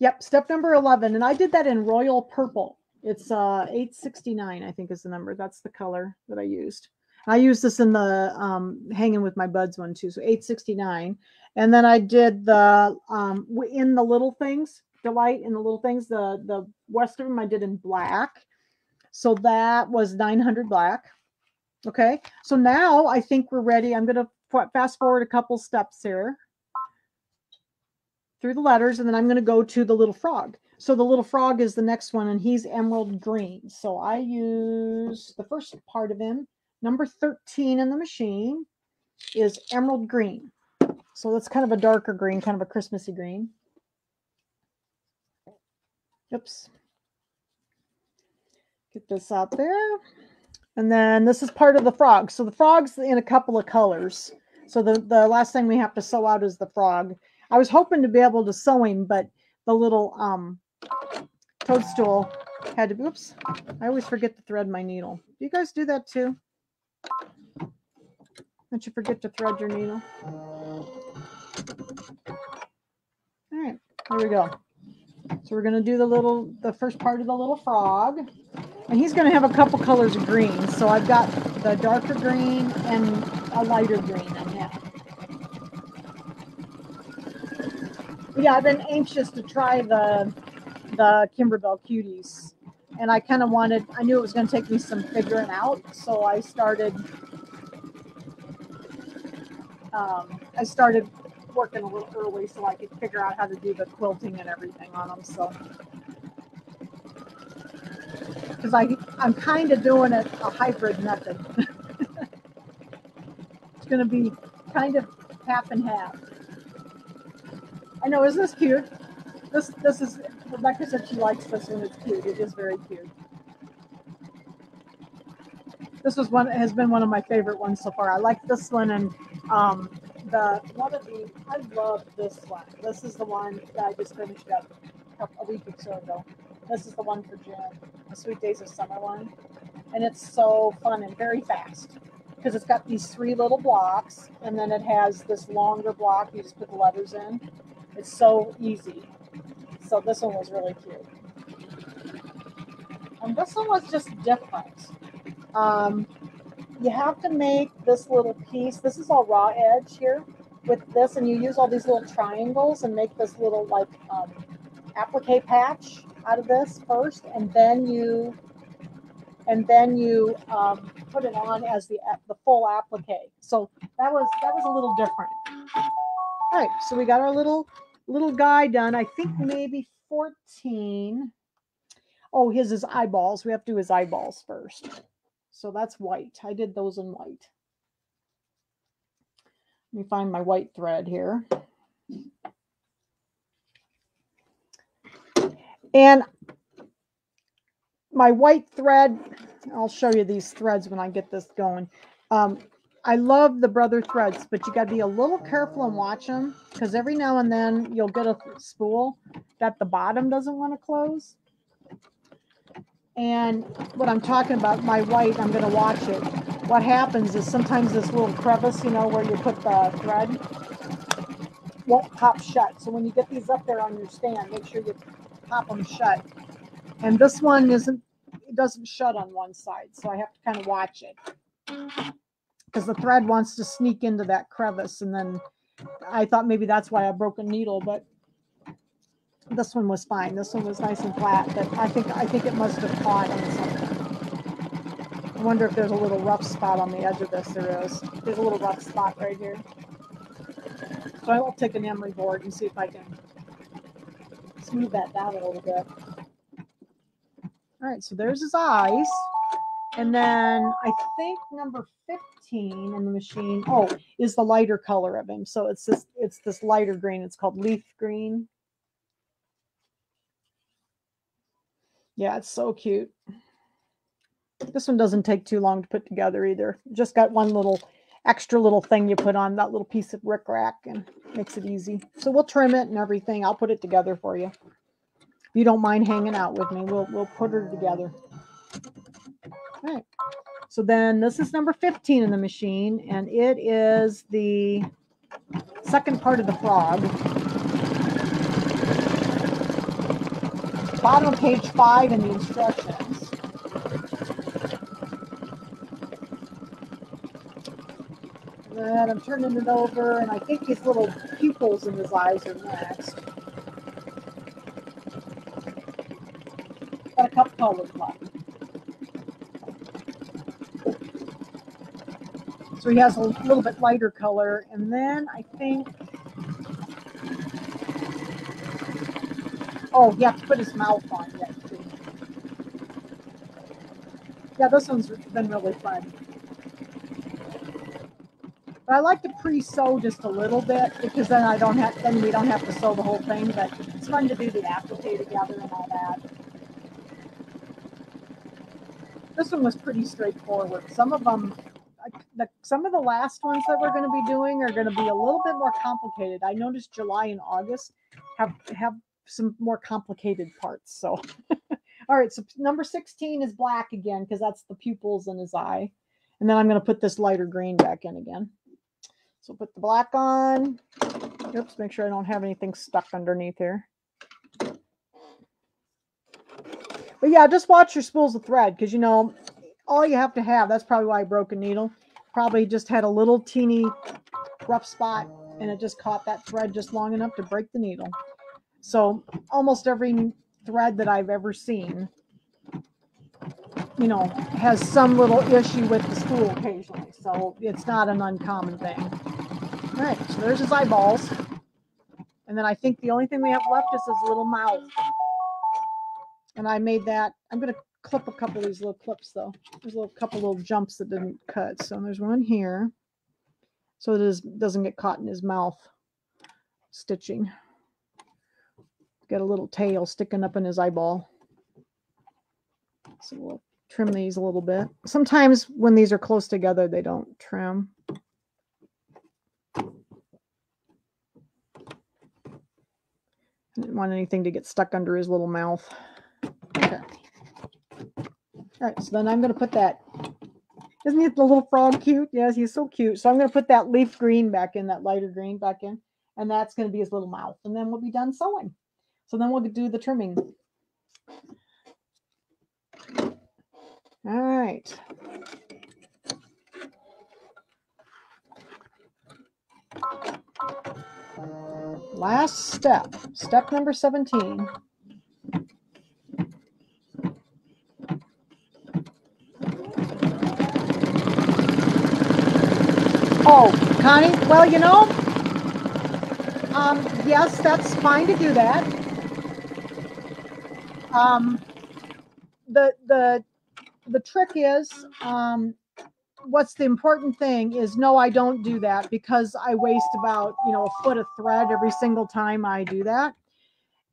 Yep, step number 11. And I did that in royal purple. It's 869, I think is the number. That's the color that I used. I used this in the hanging with my buds one too. So 869. And then I did the in the little things, delight in the little things, the rest of them I did in black. So that was 900 black. Okay. So now I think we're ready. I'm going to fast forward a couple steps here through the letters, and then I'm going to go to the little frog. So the little frog is the next one, and he's emerald green. So I use the first part of him. Number 13 in the machine is emerald green. So that's kind of a darker green, kind of a Christmassy green. Oops. Get this out there. And then this is part of the frog. So the frog's in a couple of colors. So the last thing we have to sew out is the frog. I was hoping to be able to sew him, but the little toadstool had to, oops, I always forget to thread my needle. Do you guys do that too? Don't you forget to thread your needle? All right, here we go. So we're going to do the first part of the little frog. And he's going to have a couple colors of green. So I've got the darker green and a lighter green on him. Yeah, I've been anxious to try the Kimberbell Cuties. And I kind of I knew it was going to take me some figuring out. So I started working a little early so I could figure out how to do the quilting and everything on them. So, because I'm kind of doing it a hybrid method. It's going to be kind of half and half. I know, isn't this cute? This is, Rebecca said she likes this one. It's cute. It is very cute. This has been one of my favorite ones so far. I like this one, and I love this one. This is the one that I just finished up a week or so ago. This is the one for June, the Sweet Days of Summer one. And it's so fun and very fast because it's got these 3 little blocks, and then it has this longer block. You just put the letters in. It's so easy. So this one was really cute. And this one was just different. You have to make this little piece. This is all raw edge here with this, and you use all these little triangles and make this little like applique patch out of this first, and then you put it on as the full applique. So that was a little different. All right, so we got our little guy done. I think maybe 14. Oh, his eyeballs. We have to do his eyeballs first. So that's white. I did those in white. Let me find my white thread here. And my white thread, I'll show you these threads when I get this going. I love the brother threads, but you got to be a little careful and watch them, because every now and then you'll get a spool that the bottom doesn't want to close. And what I'm talking about, my white, I'm going to watch it. What happens is sometimes this little crevice, where you put the thread, won't pop shut. So when you get these up there on your stand, make sure you pop them shut. And this one doesn't shut on one side, so I have to kind of watch it, because the thread wants to sneak into that crevice. And then I thought maybe that's why I broke a needle, but this one was fine. This one was nice and flat, but I think it must have caught on something. I wonder if there's a little rough spot on the edge of this. There is. There's a little rough spot right here. So I will take an emery board and see if I can smooth that down a little bit. All right, so there's his eyes. And then I think number 15 in the machine, is the lighter color of him. So it's this lighter green. It's called leaf green. Yeah, it's so cute. This one doesn't take too long to put together either. Just got one little extra little thing you put on that little piece of rickrack, and makes it easy. So we'll trim it and everything. I'll put it together for you. If you don't mind hanging out with me, we'll put her together. All right. So then this is number 15 in the machine, and it is the second part of the frog. bottom of page 5 in the instructions. And then I'm turning it over, and I think these little pupils in his eyes are next. Got a couple colors left. So he has a little bit lighter color, and then I think, oh, you have to put his mouth on yet too. Yeah, this one's been really fun. But I like to pre-sew just a little bit because then we don't have to sew the whole thing. But it's fun to do the applique together and all that. This one was pretty straightforward. Some of them, some of the last ones that we're going to be doing are going to be a little bit more complicated. I noticed July and August have some more complicated parts. So, all right. So number 16 is black again because that's the pupils in his eye, and then I'm going to put this lighter green back in again. So put the black on. Oops, make sure I don't have anything stuck underneath here. But yeah, just watch your spools of thread because, you know, all you have to have, that's probably why I broke a needle, probably just had a little teeny rough spot and it just caught that thread just long enough to break the needle. So almost every thread that I've ever seen, you know, has some little issue with the spool occasionally. So it's not an uncommon thing. All right, so there's his eyeballs. And then I think the only thing we have left is his little mouth. And I made that. I'm going to clip a couple of these little clips, though. There's a couple little jumps that didn't cut. So there's one here. So it doesn't get caught in his mouth stitching. Got a little tail sticking up in his eyeball. So we'll trim these a little bit. Sometimes when these are close together, they don't trim. I didn't want anything to get stuck under his little mouth. Okay. All right, so then I'm going to put that. Isn't he the little frog cute? Yes, he's so cute. So I'm going to put that leaf green back in, that lighter green back in, and that's going to be his little mouth. And then we'll be done sewing. So then we'll do the trimming. All right. Last step, step number 17. Oh, Connie, well, you know, yes, that's fine to do that. The trick is, what's the important thing is, no, I don't do that because I waste about, you know, a foot of thread every single time I do that.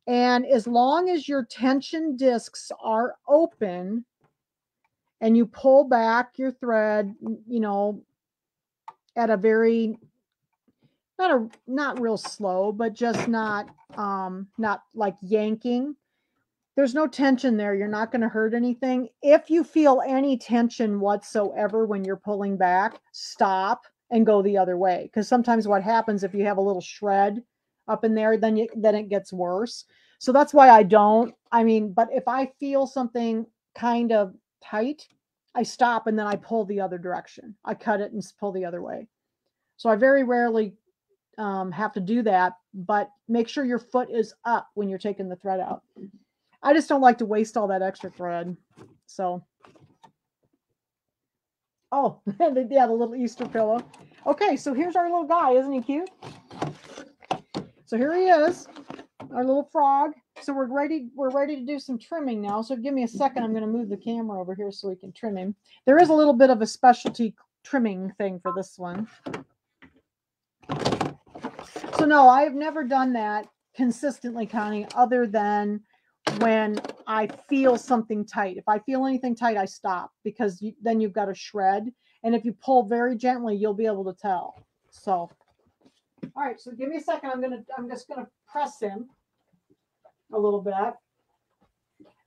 And as long as your tension discs are open and you pull back your thread, you know, at a very, not real slow, but just not like yanking. There's no tension there. You're not going to hurt anything. If you feel any tension whatsoever when you're pulling back, stop and go the other way. Because sometimes what happens if you have a little shred up in there, then it gets worse. So that's why I don't. I mean, but if I feel something kind of tight, I stop and then I pull the other direction. I cut it and pull the other way. So I very rarely have to do that, but make sure your foot is up when you're taking the thread out. I just don't like to waste all that extra thread. So, oh, yeah, the little Easter pillow. Okay, so here's our little guy. Isn't he cute? So here he is, our little frog. So we're ready to do some trimming now. So give me a second. I'm going to move the camera over here so we can trim him. There is a little bit of a specialty trimming thing for this one. So no, I've never done that consistently, Connie, other than when I feel something tight. If I feel anything tight, I stop because then you've got a shred. And if you pull very gently, you'll be able to tell. So, all right. So give me a second. I'm just gonna press him a little bit.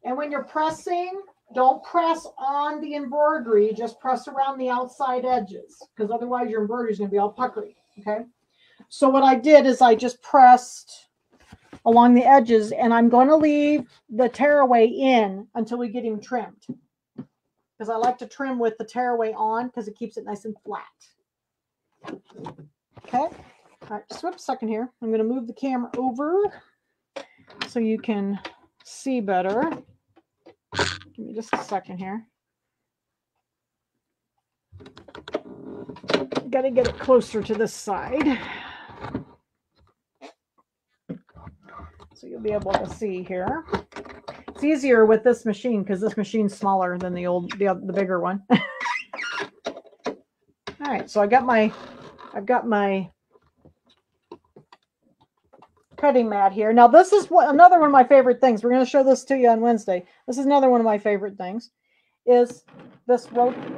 And when you're pressing, don't press on the embroidery. Just press around the outside edges because otherwise your embroidery is gonna be all puckery. Okay. So what I did is I just pressed along the edges, and I'm going to leave the tearaway in until we get him trimmed. Because I like to trim with the tearaway on because it keeps it nice and flat. Okay. All right, just wait a second here. I'm going to move the camera over so you can see better. Give me just a second here. Got to get it closer to this side. So you'll be able to see here. It's easier with this machine because this machine's smaller than the bigger one. All right, so I've got my cutting mat here. Now this is another one of my favorite things. We're going to show this to you on Wednesday. This is another one of my favorite things. Is this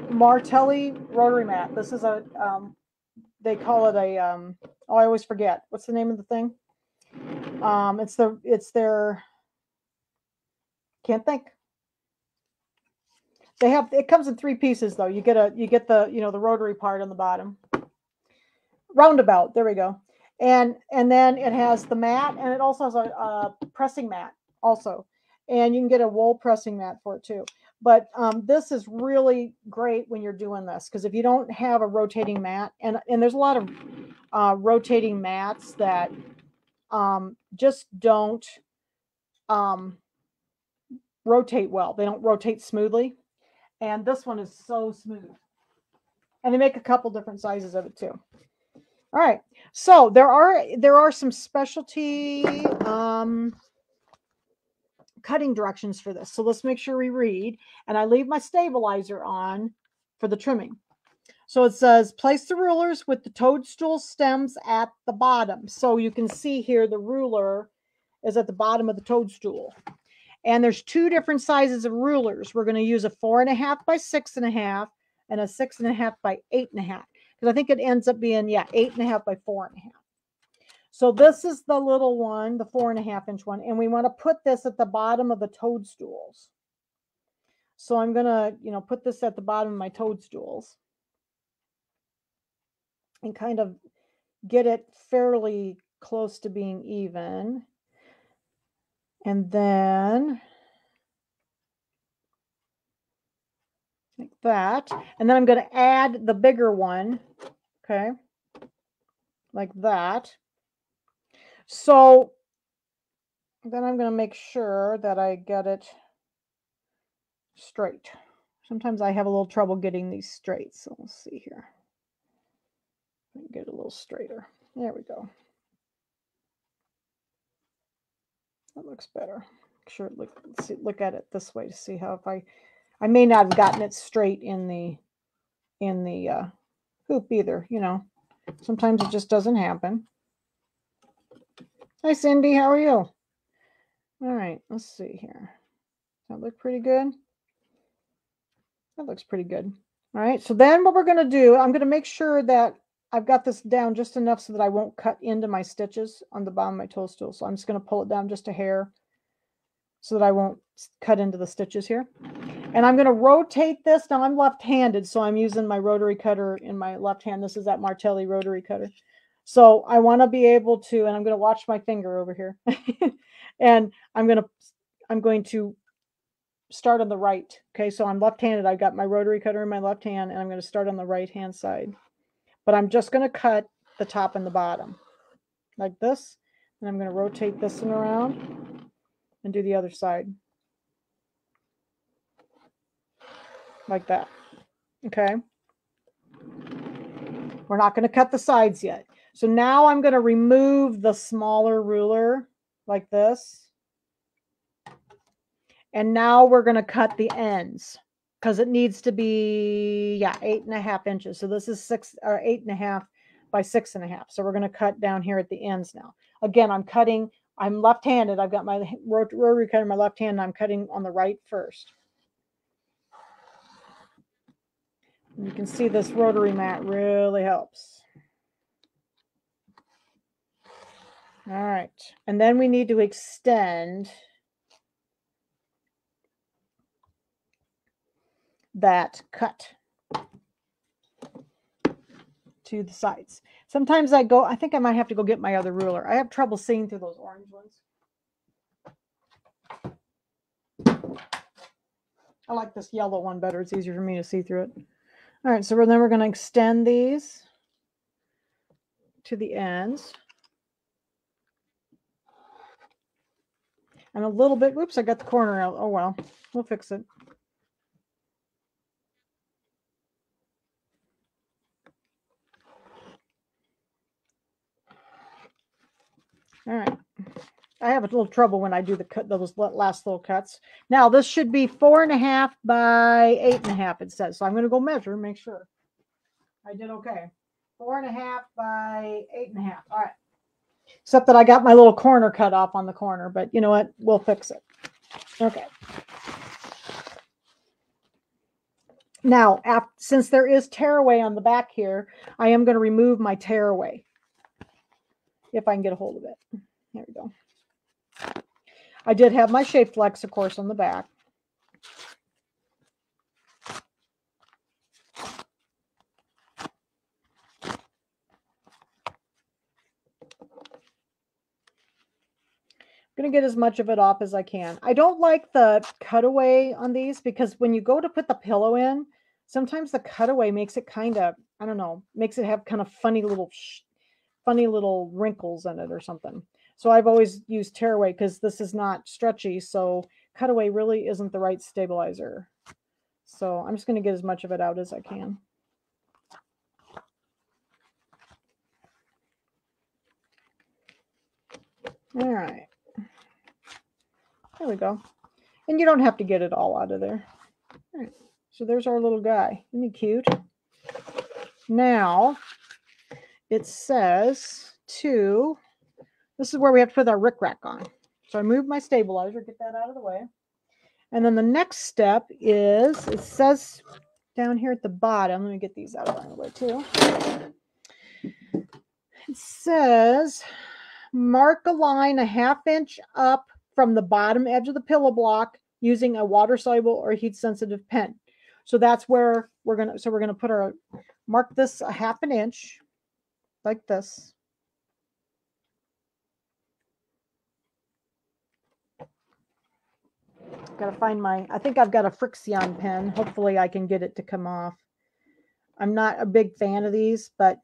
Martelli rotary mat. This is a they call it a oh, I always forget. What's the name of the thing? It's their can't think. They have it comes in 3 pieces though. You get the the rotary part on the bottom. Roundabout. There we go. And then it has the mat, and it also has a pressing mat also, and you can get a wool pressing mat for it too. But this is really great when you're doing this, because if you don't have a rotating mat, and there's a lot of rotating mats that just don't rotate well. They don't rotate smoothly, and this one is so smooth. And they make a couple different sizes of it too. All right, so there are some specialty cutting directions for this. So let's make sure we read. And I leave my stabilizer on for the trimming. So it says, place the rulers with the toadstool stems at the bottom. So you can see here the ruler is at the bottom of the toadstool. And there's 2 different sizes of rulers. We're going to use a 4.5 by 6.5 and a 6.5 by 8.5. Because I think it ends up being, 8.5 by 4.5. So this is the little one, the 4.5 inch one, and we want to put this at the bottom of the toadstools. So I'm going to, put this at the bottom of my toadstools and kind of get it fairly close to being even. And then like that. And then I'm going to add the bigger one, okay, like that. So then I'm going to make sure that I get it straight. Sometimes I have a little trouble getting these straight. So let's see here. Get it a little straighter. There we go. That looks better. Sure, look at it this way to see how if I may not have gotten it straight in the hoop either. Sometimes it just doesn't happen. Hi, Cindy. How are you? All right. Let's see here. Does that look pretty good? That looks pretty good. All right. So then what we're going to do, I'm going to make sure that I've got this down just enough so that I won't cut into my stitches on the bottom of my toadstool. So I'm just going to pull it down just a hair so that I won't cut into the stitches here. And I'm going to rotate this. Now I'm left-handed, so I'm using my rotary cutter in my left hand. This is that Martelli rotary cutter. So I want to be able to, and I'm going to watch my finger over here. And I'm going to start on the right. Okay, so I'm left-handed. I've got my rotary cutter in my left hand, and I'm going to start on the right-hand side. But I'm just going to cut the top and the bottom like this. And I'm going to rotate this one around and do the other side. Like that. Okay. We're not going to cut the sides yet. So now I'm going to remove the smaller ruler like this. And now we're going to cut the ends because it needs to be, 8.5 inches. So this is 8.5 by 6.5. So we're going to cut down here at the ends now. Again, I'm left-handed. I've got my rotary cutter in my left hand, and I'm cutting on the right first. And you can see this rotary mat really helps. All right. And then we need to extend that cut to the sides. Sometimes I think I might have to go get my other ruler. I have trouble seeing through those orange ones. I like this yellow one better. It's easier for me to see through it. All right, so then we're going to extend these to the ends. And a little bit, whoops, I got the corner out. Oh, well, we'll fix it. All right. I have a little trouble when I do the cut, those last little cuts. Now this should be 4.5 by 8.5. It says, so I'm going to go measure and make sure I did okay. 4.5 by 8.5. All right. Except that I got my little corner cut off on the corner, but you know what? We'll fix it. Okay. Now, since there is tearaway on the back here, I am going to remove my tearaway if I can get a hold of it. There we go. I did have my shape flex, of course, on the back. I'm going to get as much of it off as I can. I don't like the cutaway on these because when you go to put the pillow in, sometimes the cutaway makes it kind of, I don't know, makes it have kind of funny little wrinkles in it or something. So I've always used tearaway because this is not stretchy. So cutaway really isn't the right stabilizer. So I'm just going to get as much of it out as I can. All right. There we go. And you don't have to get it all out of there. All right. So there's our little guy. Isn't he cute? Now it says this is where we have to put our rickrack on. So I moved my stabilizer, get that out of the way. And then the next step is, it says down here at the bottom, let me get these out of the way too. It says, mark a line 1/2 inch up from the bottom edge of the pillow block using a water-soluble or heat-sensitive pen. So that's where we're going to put our, mark this 1/2 inch like this. Got to find I think I've got a Frixion pen. Hopefully I can get it to come off. I'm not a big fan of these, but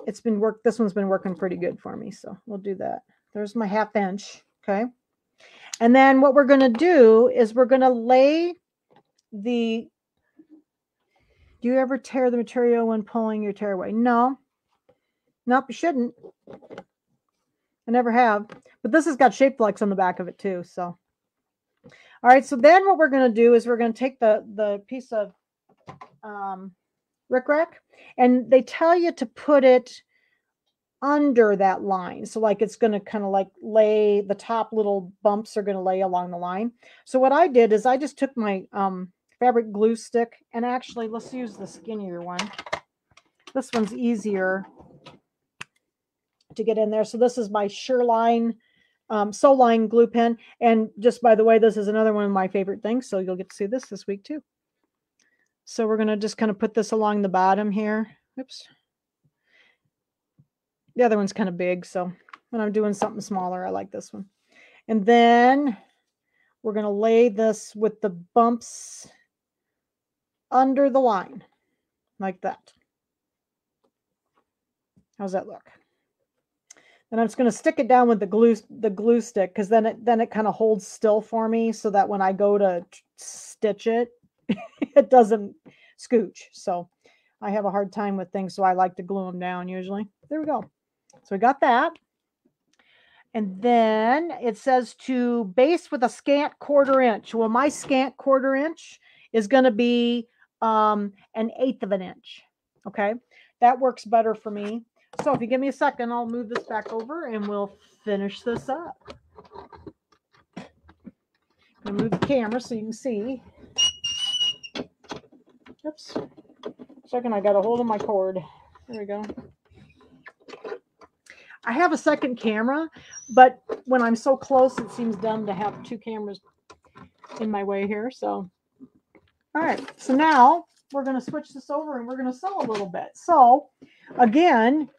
it's been this one's been working pretty good for me. So we'll do that. There's my 1/2 inch. Okay. And then what we're going to do is we're going to lay do you ever tear the material when pulling your tearaway? No. Nope, you shouldn't. I never have. But this has got shape flex on the back of it too. So all right, so then what we're going to do is we're going to take the piece of rickrack, and they tell you to put it under that line. So like it's going to kind of like lay, the top little bumps are going to lay along the line. So what I did is I just took my fabric glue stick, and actually let's use the skinnier one. This one's easier to get in there. So this is my Sureline Soline glue pen. And just by the way, this is another one of my favorite things. So you'll get to see this week too. So we're going to just kind of put this along the bottom here. Oops. The other one's kind of big. So when I'm doing something smaller, I like this one. And then we're going to lay this with the bumps under the line like that. How's that look? And I'm just going to stick it down with the glue stick, because then it kind of holds still for me, so that when I go to stitch it, it doesn't scooch. So I have a hard time with things, so I like to glue them down usually. There we go. So we got that. And then it says to baste with a scant 1/4 inch. Well, my scant 1/4 inch is going to be 1/8 of an inch. Okay, that works better for me. So if you give me a second, I'll move this back over and we'll finish this up. I'm going to move the camera so you can see. Oops. Second, I got a hold of my cord. There we go. I have a second camera, but when I'm so close, it seems dumb to have 2 cameras in my way here. So, all right. So now we're going to switch this over and we're going to sew a little bit. So again,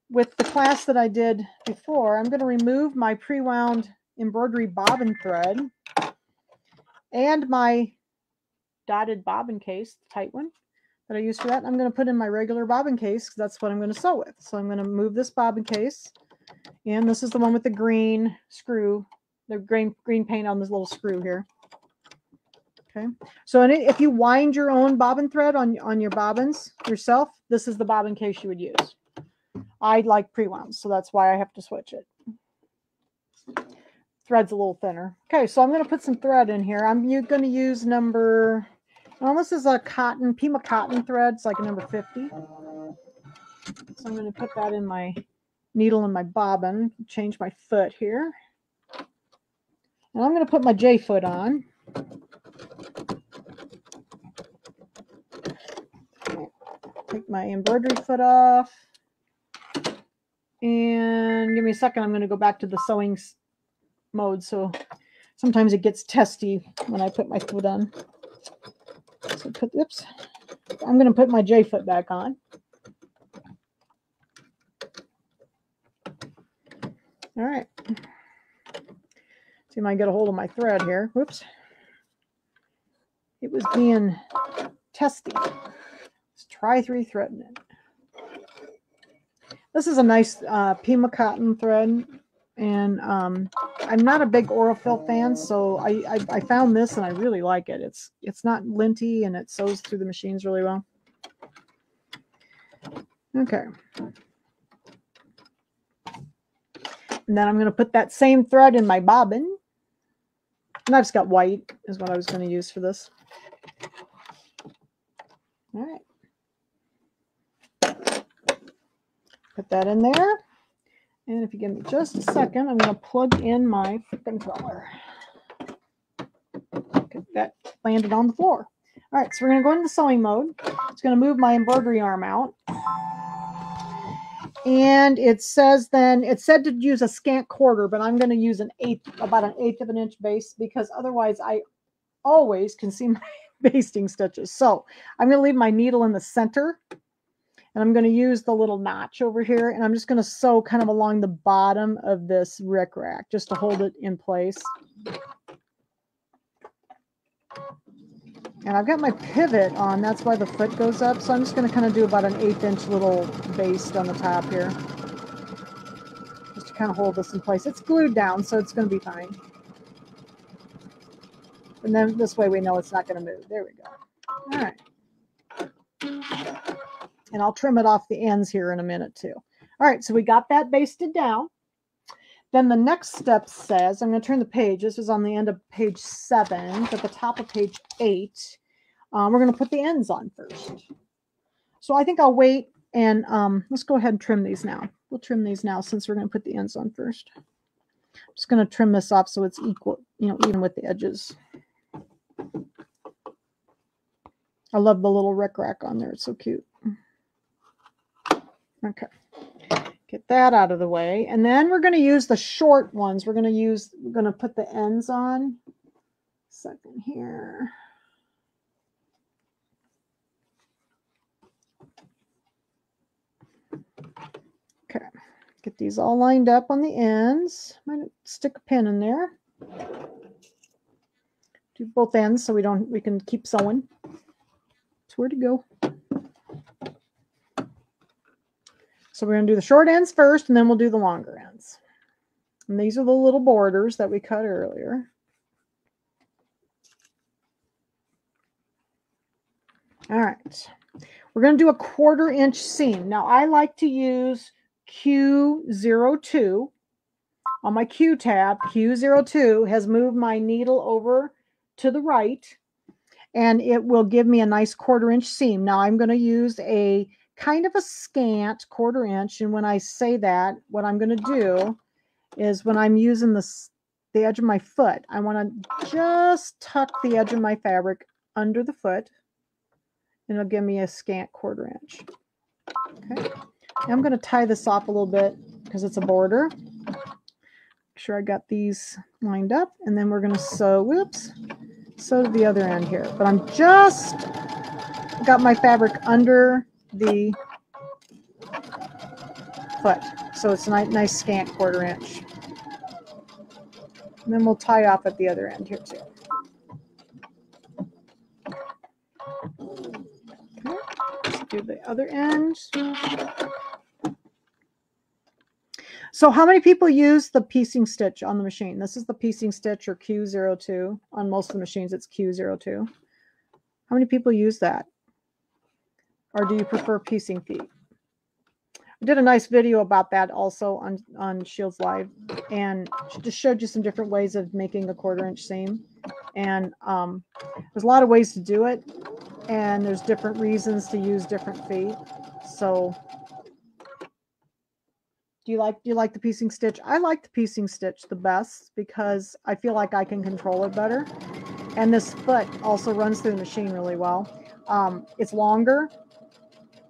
with the class that I did before, I'm going to remove my pre-wound embroidery bobbin thread. and my dotted bobbin case, the tight one that I use for that. I'm going to put in my regular bobbin case because that's what I'm going to sew with. So I'm going to move this bobbin case, and this is the one with the green screw, the green paint on this little screw here. Okay, so if you wind your own bobbin thread on your bobbins yourself, this is the bobbin case you would use. I like pre-wound, so that's why I have to switch it. Thread's a little thinner. Okay, so I'm going to put some thread in here. I'm going to use number, well, this is a cotton, Pima cotton thread. It's like a number 50. So I'm going to put that in my needle and my bobbin, change my foot here. And I'm going to put my J foot on. Take my embroidery foot off. And give me a second, I'm going to go back to the sewing mode. So sometimes it gets testy when I put my foot on. So oops. I'm going to put my J foot back on. All right. See if I can get a hold of my thread here. Whoops. It was being testy. Let's try threading it. This is a nice Pima cotton thread, and I'm not a big Aurifil fan, so I found this and I really like it. It's not linty and it sews through the machines really well. Okay. And then I'm going to put that same thread in my bobbin. And I've just got white is what I was going to use for this. All right. Put that in there. And if you give me just a second, I'm going to plug in my controller. Okay, that landed on the floor. All right, so we're going to go into sewing mode. It's going to move my embroidery arm out. And it says then, it said to use a scant quarter, but I'm going to use about an eighth of an inch base, because otherwise I always can see my basting stitches. So I'm going to leave my needle in the center, and I'm going to use the little notch over here, and I'm just going to sew kind of along the bottom of this rickrack just to hold it in place. And I've got my pivot on, that's why the foot goes up. So I'm just going to kind of do about an 1/8 inch little baste on the top here, just to kind of hold this in place. It's glued down, so it's going to be fine. And then this way we know it's not going to move. There we go. All right. And I'll trim it off the ends here in a minute too. All right, so we got that basted down. Then the next step says, I'm going to turn the page. This is on the end of page 7, at the top of page 8. We're going to put the ends on first. So I think I'll wait and let's go ahead and trim these now. We'll trim these now since we're going to put the ends on first. I'm just going to trim this off so it's equal, even with the edges. I love the little rickrack on there. It's so cute. Okay. Get that out of the way. And then we're going to use the short ones. We're going to put the ends on. Second here. Okay. Get these all lined up on the ends. Might stick a pin in there. Do both ends so we can keep sewing. So where to go? So we're going to do the short ends first, and then we'll do the longer ends. And these are the little borders that we cut earlier. All right. We're going to do a 1/4 inch seam. Now, I like to use Q02 on my Q tab. Q02 has moved my needle over to the right, and it will give me a nice 1/4 inch seam. Now, I'm going to use a kind of a scant 1/4 inch, and when I say that, what I'm going to do is when I'm using the edge of my foot, I want to just tuck the edge of my fabric under the foot, and it'll give me a scant 1/4 inch. Okay, I'm going to tie this off a little bit because it's a border. Make sure I got these lined up, and then we're going to sew, sew to the other end here. But I'm just got my fabric under the foot, so it's a nice scant 1/4 inch. And then we'll tie off at the other end here too. do the other end. So how many people use the piecing stitch on the machine? This is the piecing stitch, or Q02. On most of the machines, it's Q02. How many people use that? Or do you prefer piecing feet? I did a nice video about that also on Shields Live, and just showed you some different ways of making a 1/4 inch seam. And there's a lot of ways to do it, and there's different reasons to use different feet. So do you like the piecing stitch? I like the piecing stitch the best because I feel like I can control it better. And this foot also runs through the machine really well. It's longer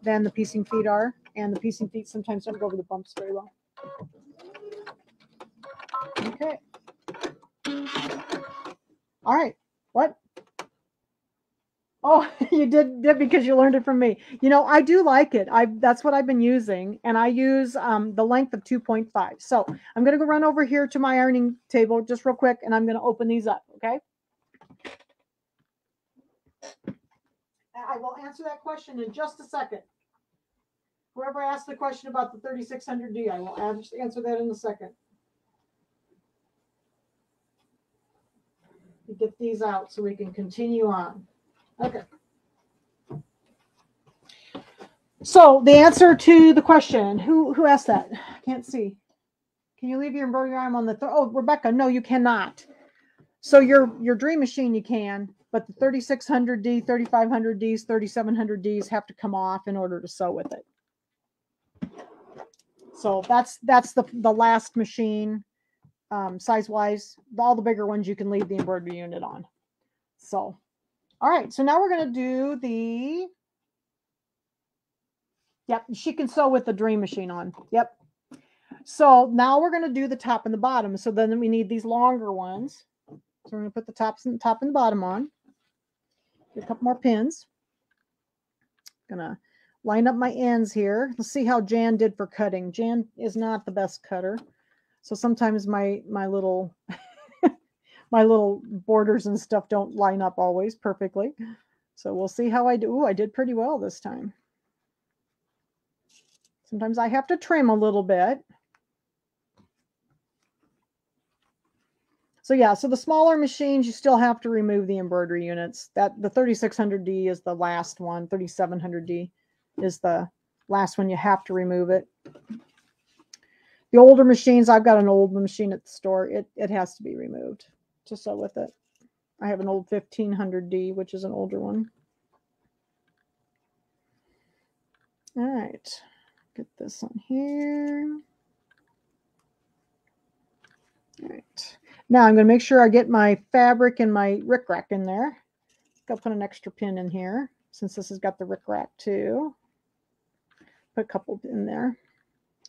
than the piecing feet are, and the piecing feet sometimes don't go over the bumps very well. Okay. All right. What? Oh, you did because you learned it from me. You know, I do like it. That's what I've been using, and I use the length of 2.5. So I'm going to go run over here to my ironing table just real quick, and I'm going to open these up, okay? I will answer that question in just a second. Whoever asked the question about the 3600D, I will answer that in a second. Get these out so we can continue on. Okay. So the answer to the question, who asked that? I can't see. Can you leave your embroidery arm on the oh, Rebecca, no, you cannot. So your dream machine you can, but the 3600D, 3500Ds, 3700Ds have to come off in order to sew with it. So that's the last machine, size wise. All the bigger ones you can leave the embroidery unit on. So, all right. So now we're going to do the. Yep, she can sew with the dream machine on. Yep. So now we're going to do the top and the bottom. So then we need these longer ones. So we're going to put the top and the bottom on. Get a couple more pins. Gonna line up my ends here. Let's see how Jan did for cutting. Jan is not the best cutter, so sometimes my little my little borders and stuff don't line up always perfectly. So we'll see how I do. Ooh, I did pretty well this time. Sometimes I have to trim a little bit. So yeah, so the smaller machines, you still have to remove the embroidery units. That the 3600D is the last one. 3700D is the last one. You have to remove it. The older machines, I've got an old machine at the store. It has to be removed to sew with it. I have an old 1500D, which is an older one. All right, get this on here. All right. Now I'm going to make sure I get my fabric and my rickrack in there. I'll put an extra pin in here since this has got the rickrack too. Put a couple in there.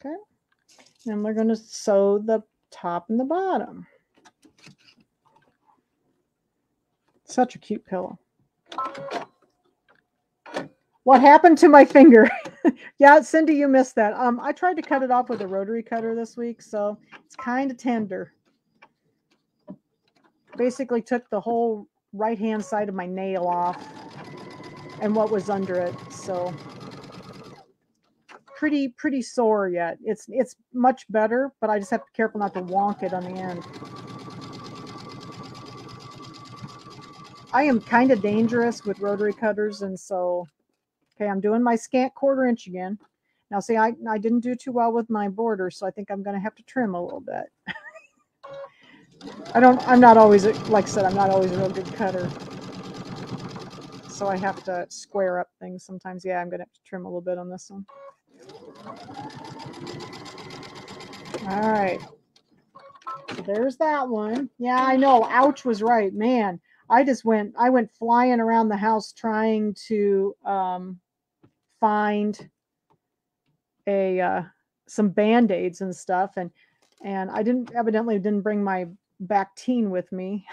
Okay. And we're going to sew the top and the bottom. Such a cute pillow. What happened to my finger? Yeah, Cindy, you missed that. I tried to cut it off with a rotary cutter this week, so it's kind of tender. Basically took the whole right-hand side of my nail off and what was under it. So pretty sore yet. It's much better, but I just have to be careful not to wonk it on the end. I am kind of dangerous with rotary cutters, and so okay, I'm doing my scant 1/4 inch again. Now see, I didn't do too well with my border, so I think I'm going to have to trim a little bit. I'm not always, like I said, I'm not always a real good cutter. So I have to square up things sometimes. Yeah, I'm going to have to trim a little bit on this one. All right. So there's that one. Yeah, I know. Ouch was right. Man, I went flying around the house trying to find some Band-Aids and stuff. And I evidently didn't bring my Bactine with me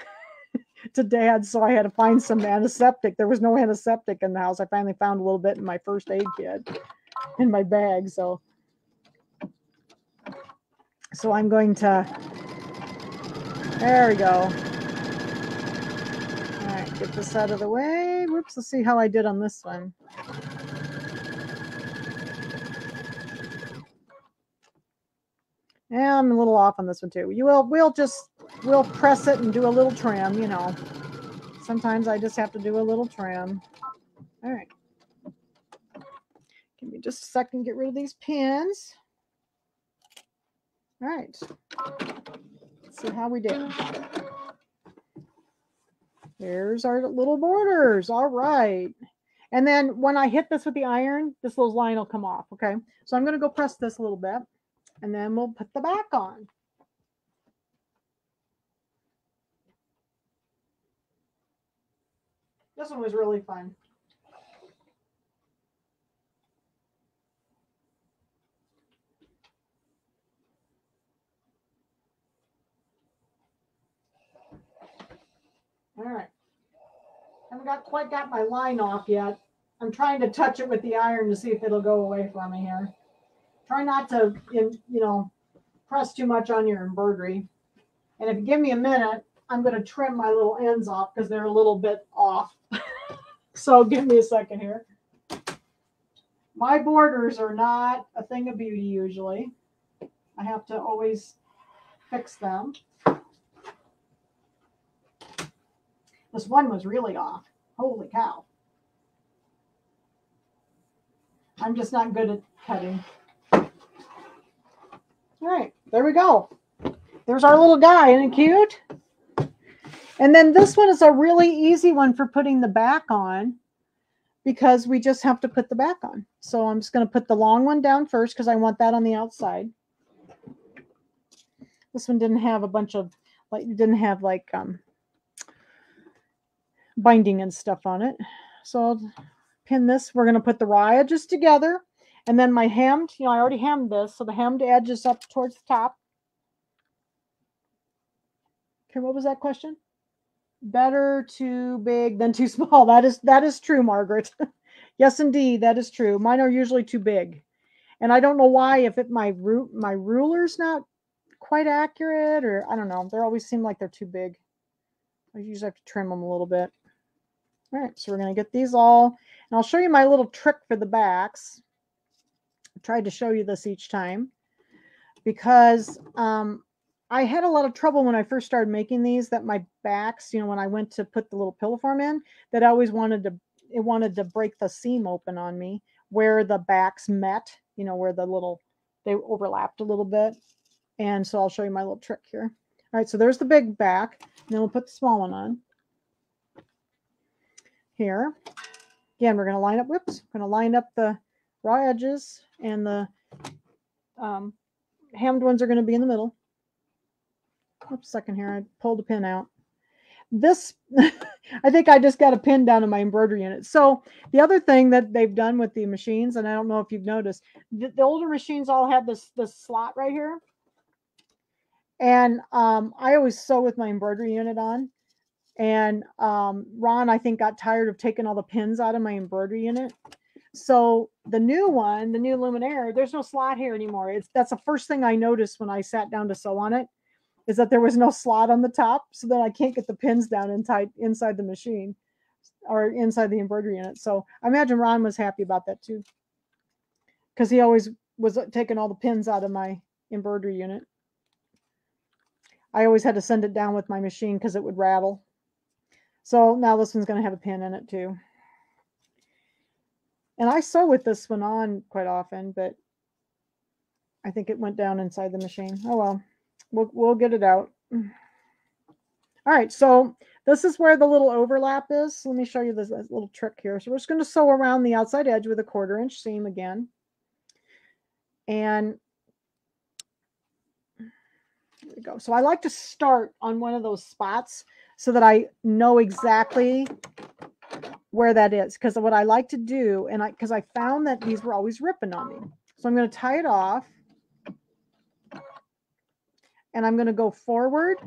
to Dad, so I had to find some antiseptic. There was no antiseptic in the house. I finally found a little bit in my first aid kit in my bag. So I'm going to, there we go. All right, get this out of the way. Whoops, let's see how I did on this one. Yeah, I'm a little off on this one too. We'll press it and do a little trim, you know. Sometimes I just have to do a little trim. All right. Give me just a second, get rid of these pins. All right. Let's see how we did. There's our little borders. All right. And then when I hit this with the iron, this little line will come off. Okay. So I'm going to go press this a little bit and then we'll put the back on. This one was really fun. All right. Haven't quite got my line off yet. I'm trying to touch it with the iron to see if it'll go away for me here. Try not to, you know, press too much on your embroidery. And if you give me a minute, I'm going to trim my little ends off because they're a little bit off. So give me a second here. My borders are not a thing of beauty usually. I have to always fix them. This one was really off. Holy cow. I'm just not good at cutting. All right, there we go. There's our little guy. Isn't it cute? And then this one is a really easy one for putting the back on because we just have to put the back on. So I'm just going to put the long one down first because I want that on the outside. This one didn't have a bunch of, like, didn't have like binding and stuff on it. So I'll pin this. We're going to put the raw edges together. And then my hemmed, you know, I already hemmed this. So the hemmed edge is up towards the top. Okay, what was that question? Better too big than too small. That is true, Margaret. Yes, indeed, that is true. Mine are usually too big. And I don't know why, if my ruler's not quite accurate, or I don't know. They always seem like they're too big. I usually have to trim them a little bit. All right, so we're going to get these all, and I'll show you my little trick for the backs. I tried to show you this each time because I had a lot of trouble when I first started making these, that my backs, you know, when I went to put the little pillow form in, that I always wanted to break the seam open on me where the backs met, you know, where they overlapped a little bit. And so I'll show you my little trick here. All right, so there's the big back, and then we'll put the small one on. Here. Again, we're going to line up, we're going to line up the raw edges, and the hemmed ones are going to be in the middle. Oops, second here, I pulled the pin out. This, I think I just got a pin down in my embroidery unit. So the other thing that they've done with the machines, and I don't know if you've noticed, the older machines all had this slot right here. And I always sew with my embroidery unit on. And Ron, I think, got tired of taking all the pins out of my embroidery unit. So the new one, the new Luminaire, there's no slot here anymore. That's the first thing I noticed when I sat down to sew on it, is that there was no slot on the top. So then I can't get the pins down inside the machine or inside the embroidery unit. So I imagine Ron was happy about that too, because he always was taking all the pins out of my embroidery unit. I always had to send it down with my machine because it would rattle. So now this one's going to have a pin in it too. And I sew with this one on quite often, but I think it went down inside the machine. Oh well, we'll get it out. All right, so this is where the little overlap is. Let me show you this little trick here. So we're just going to sew around the outside edge with a 1/4 inch seam again. And there we go. So I like to start on one of those spots so that I know exactly where that is. Because what I like to do, and because I found that these were always ripping on me. So I'm going to tie it off. And I'm going to go forward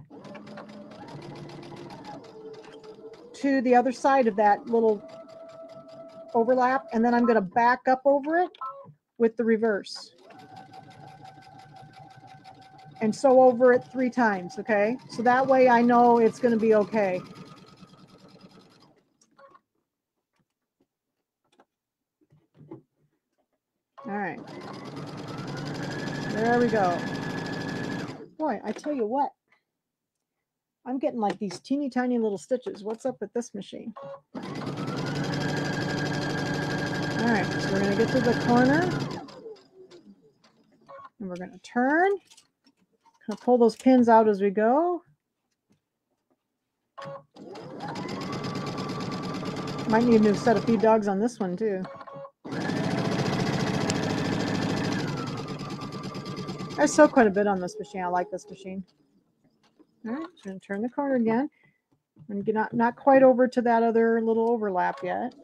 to the other side of that little overlap. And then I'm going to back up over it with the reverse. And sew over it 3 times, okay? So that way I know it's going to be okay. All right. There we go. Boy, I tell you what, I'm getting like these teeny tiny little stitches. What's up with this machine? All right, so we're going to get to the corner and we're going to turn. Going to pull those pins out as we go. Might need a new set of feed dogs on this one too. I sew quite a bit on this machine. I like this machine. All right, so I'm going to turn the corner again. I'm not quite over to that other little overlap yet.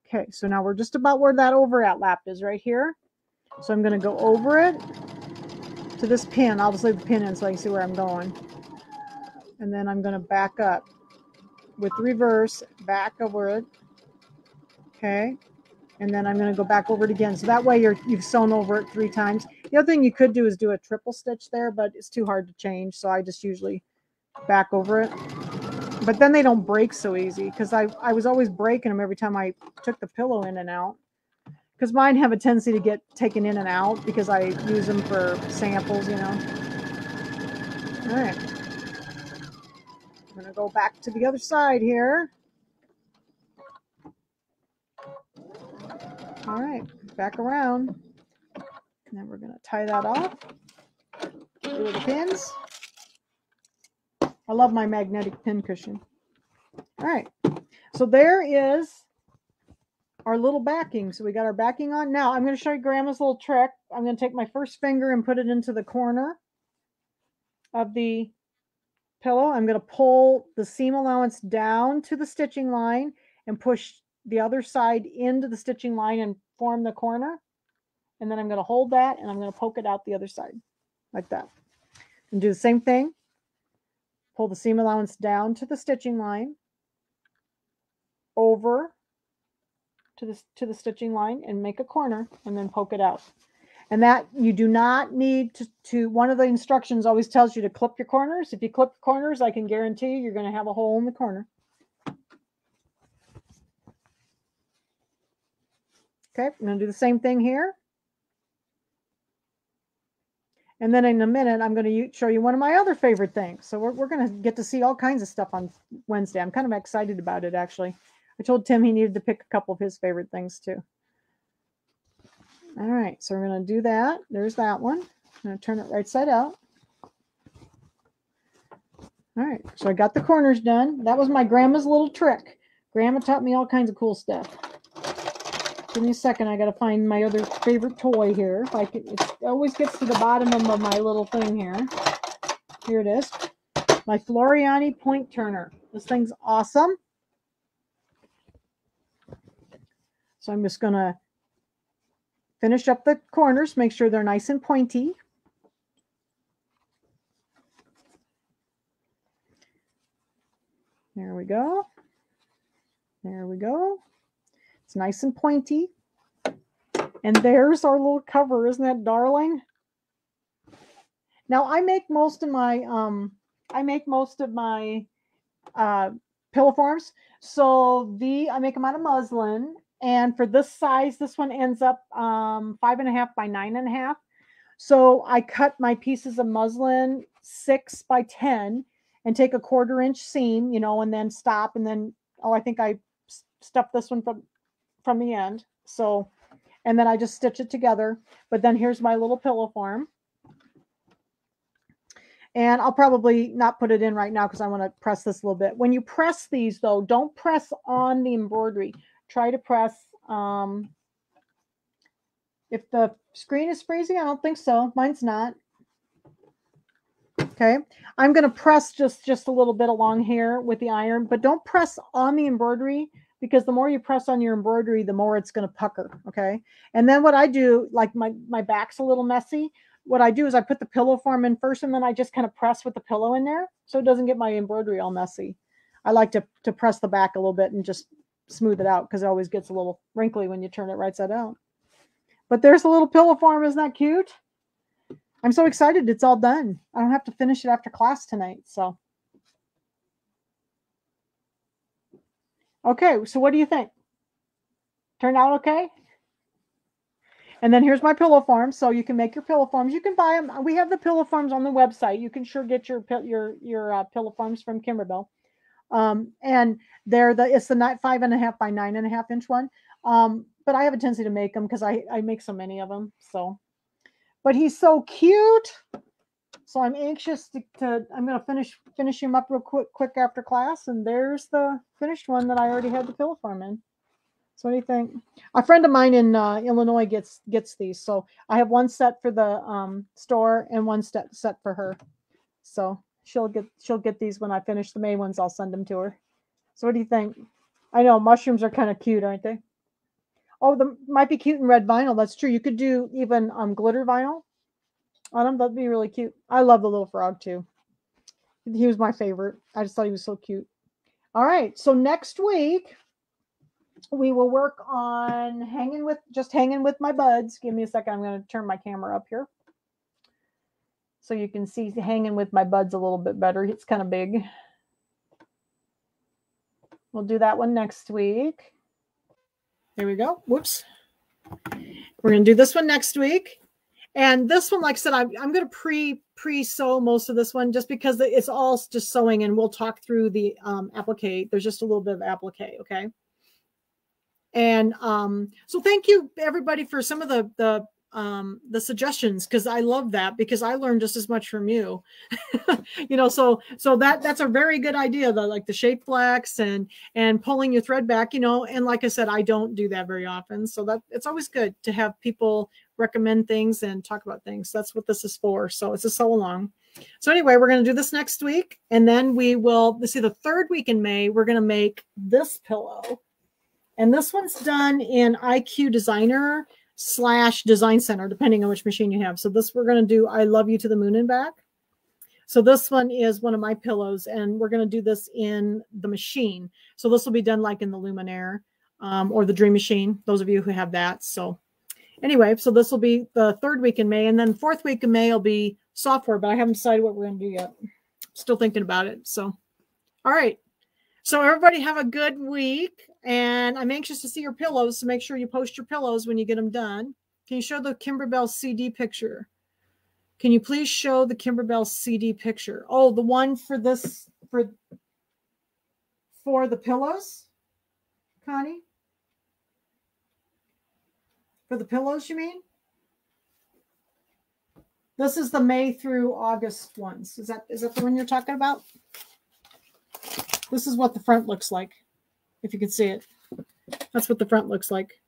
Okay, so now we're just about where that overlap is right here. So I'm going to go over it to this pin. I'll just leave the pin in so I can see where I'm going. And then I'm going to back up with reverse, back over it. Okay. And then I'm going to go back over it again. So that way you've sewn over it 3 times. The other thing you could do is do a triple stitch there, but it's too hard to change. So I just usually back over it. But then they don't break so easy because I was always breaking them every time I took the pillow in and out. Because mine have a tendency to get taken in and out because I use them for samples, you know. All right. I'm going to go back to the other side here. All right, back around. And then we're going to tie that off. Do the pins. I love my magnetic pin cushion. All right, so there is our little backing. So we got our backing on. Now I'm going to show you Grandma's little trick. I'm going to take my first finger and put it into the corner of the pillow. I'm going to pull the seam allowance down to the stitching line and push the other side into the stitching line and form the corner. And then I'm going to hold that and I'm going to poke it out the other side like that. And do the same thing. Pull the seam allowance down to the stitching line, over to the stitching line and make a corner and then poke it out. And that you do not need to one of the instructions always tells you to clip your corners. If you clip the corners, I can guarantee you're going to have a hole in the corner. Okay, I'm going to do the same thing here. And then in a minute, I'm going to show you one of my other favorite things. So we're going to get to see all kinds of stuff on Wednesday. I'm kind of excited about it, actually. I told Tim he needed to pick a couple of his favorite things, too. All right, so we're going to do that. There's that one. I'm going to turn it right side out. All right, so I got the corners done. That was my grandma's little trick. Grandma taught me all kinds of cool stuff. Give me a second. I got to find my other favorite toy here. If I can, it always gets to the bottom of my little thing here. Here it is. My Floriani point turner. This thing's awesome. So I'm just going to finish up the corners. Make sure they're nice and pointy. There we go. There we go. It's nice and pointy. And there's our little cover. Isn't that darling? Now I make most of my pillow forms. So I make them out of muslin. And for this size, this one ends up 5.5 by 9.5. So I cut my pieces of muslin 6 by 10 and take a 1/4 inch seam, you know, and then stop. And then, I think I stuffed this one from the end. So, and then I just stitch it together. But then here's my little pillow form. And I'll probably not put it in right now because I want to press this a little bit. When you press these, though, don't press on the embroidery. Try to press, if the screen is freezing, I don't think so. Mine's not. Okay, I'm going to press just a little bit along here with the iron, but don't press on the embroidery because the more you press on your embroidery, the more it's going to pucker. Okay, and then what I do, like my back's a little messy. What I do is I put the pillow form in first, and then I just kind of press with the pillow in there so it doesn't get my embroidery all messy. I like to press the back a little bit and just smooth it out because it always gets a little wrinkly when you turn it right side out. But there's a little pillow form. Isn't that cute? I'm so excited it's all done. I don't have to finish it after class tonight. So Okay, so what do you think? Turned out okay? And then here's my pillow form, so you can make your pillow forms. You can buy them. We have the pillow forms on the website. You can sure get your pillow forms from Kimberbell. And it's the 5.5 by 9.5 inch one. But I have a tendency to make them because I make so many of them. So, but he's so cute. So I'm anxious I'm going to finish him up real quick after class. And there's the finished one that I already had the pillow form in. So what do you think? A friend of mine in Illinois gets these. So I have one set for the store and one set for her. So she'll get these when I finish the May ones. I'll send them to her. So what do you think? I know mushrooms are kind of cute, aren't they? Oh, might be cute in red vinyl. That's true. You could do even glitter vinyl on them. That'd be really cute. I love the little frog too. He was my favorite. I just thought he was so cute. All right. So next week we will work on hanging with my buds. Give me a second. I'm going to turn my camera up here so you can see hanging with my buds a little bit better. It's kind of big. We'll do that one next week. There we go. Whoops. We're going to do this one next week. And this one, like I said, I'm going to pre-sew most of this one just because it's all just sewing, and we'll talk through the applique. There's just a little bit of applique, okay? And so thank you everybody for some of the suggestions, because I love that, because I learned just as much from you. So that's a very good idea, like the shape flex and pulling your thread back, and like I said, I don't do that very often, so that it's always good to have people recommend things and talk about things. That's what this is for. So it's a sew along. So anyway, we're going to do this next week, and then we will see the third week in May. We're going to make this pillow. And this one's done in IQ Designer / Design Center, depending on which machine you have. So this, we're going to do I Love You to the Moon and Back. So this one is one of my pillows, and we're going to do this in the machine. So this will be done like in the Luminaire or the Dream Machine, those of you who have that. So anyway, so this will be the third week in May, and then fourth week in May will be software, but I haven't decided what we're going to do yet. Still thinking about it. So, all right. So everybody have a good week, and I'm anxious to see your pillows, so make sure you post your pillows when you get them done. Can you show the Kimberbell CD picture? Can you please show the Kimberbell CD picture? Oh, the one for this, for the pillows, Connie? For the pillows, you mean? This is the May through August ones. Is that the one you're talking about? This is what the front looks like, if you can see it. That's what the front looks like.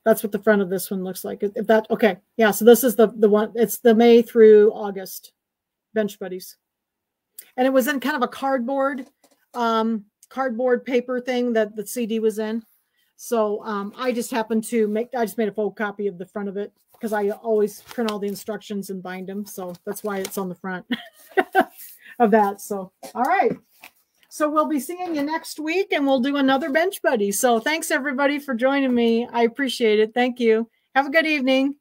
That's what the front of this one looks like. If that, okay. Yeah, so this is the one. It's the May through August Bench Buddies. And it was in kind of a cardboard paper thing that the CD was in. So I just happened to I just made a photocopy of the front of it, because I always print all the instructions and bind them. So that's why it's on the front of that. So, all right. So we'll be seeing you next week, and we'll do another Bench Buddy. So thanks everybody for joining me. I appreciate it. Thank you. Have a good evening.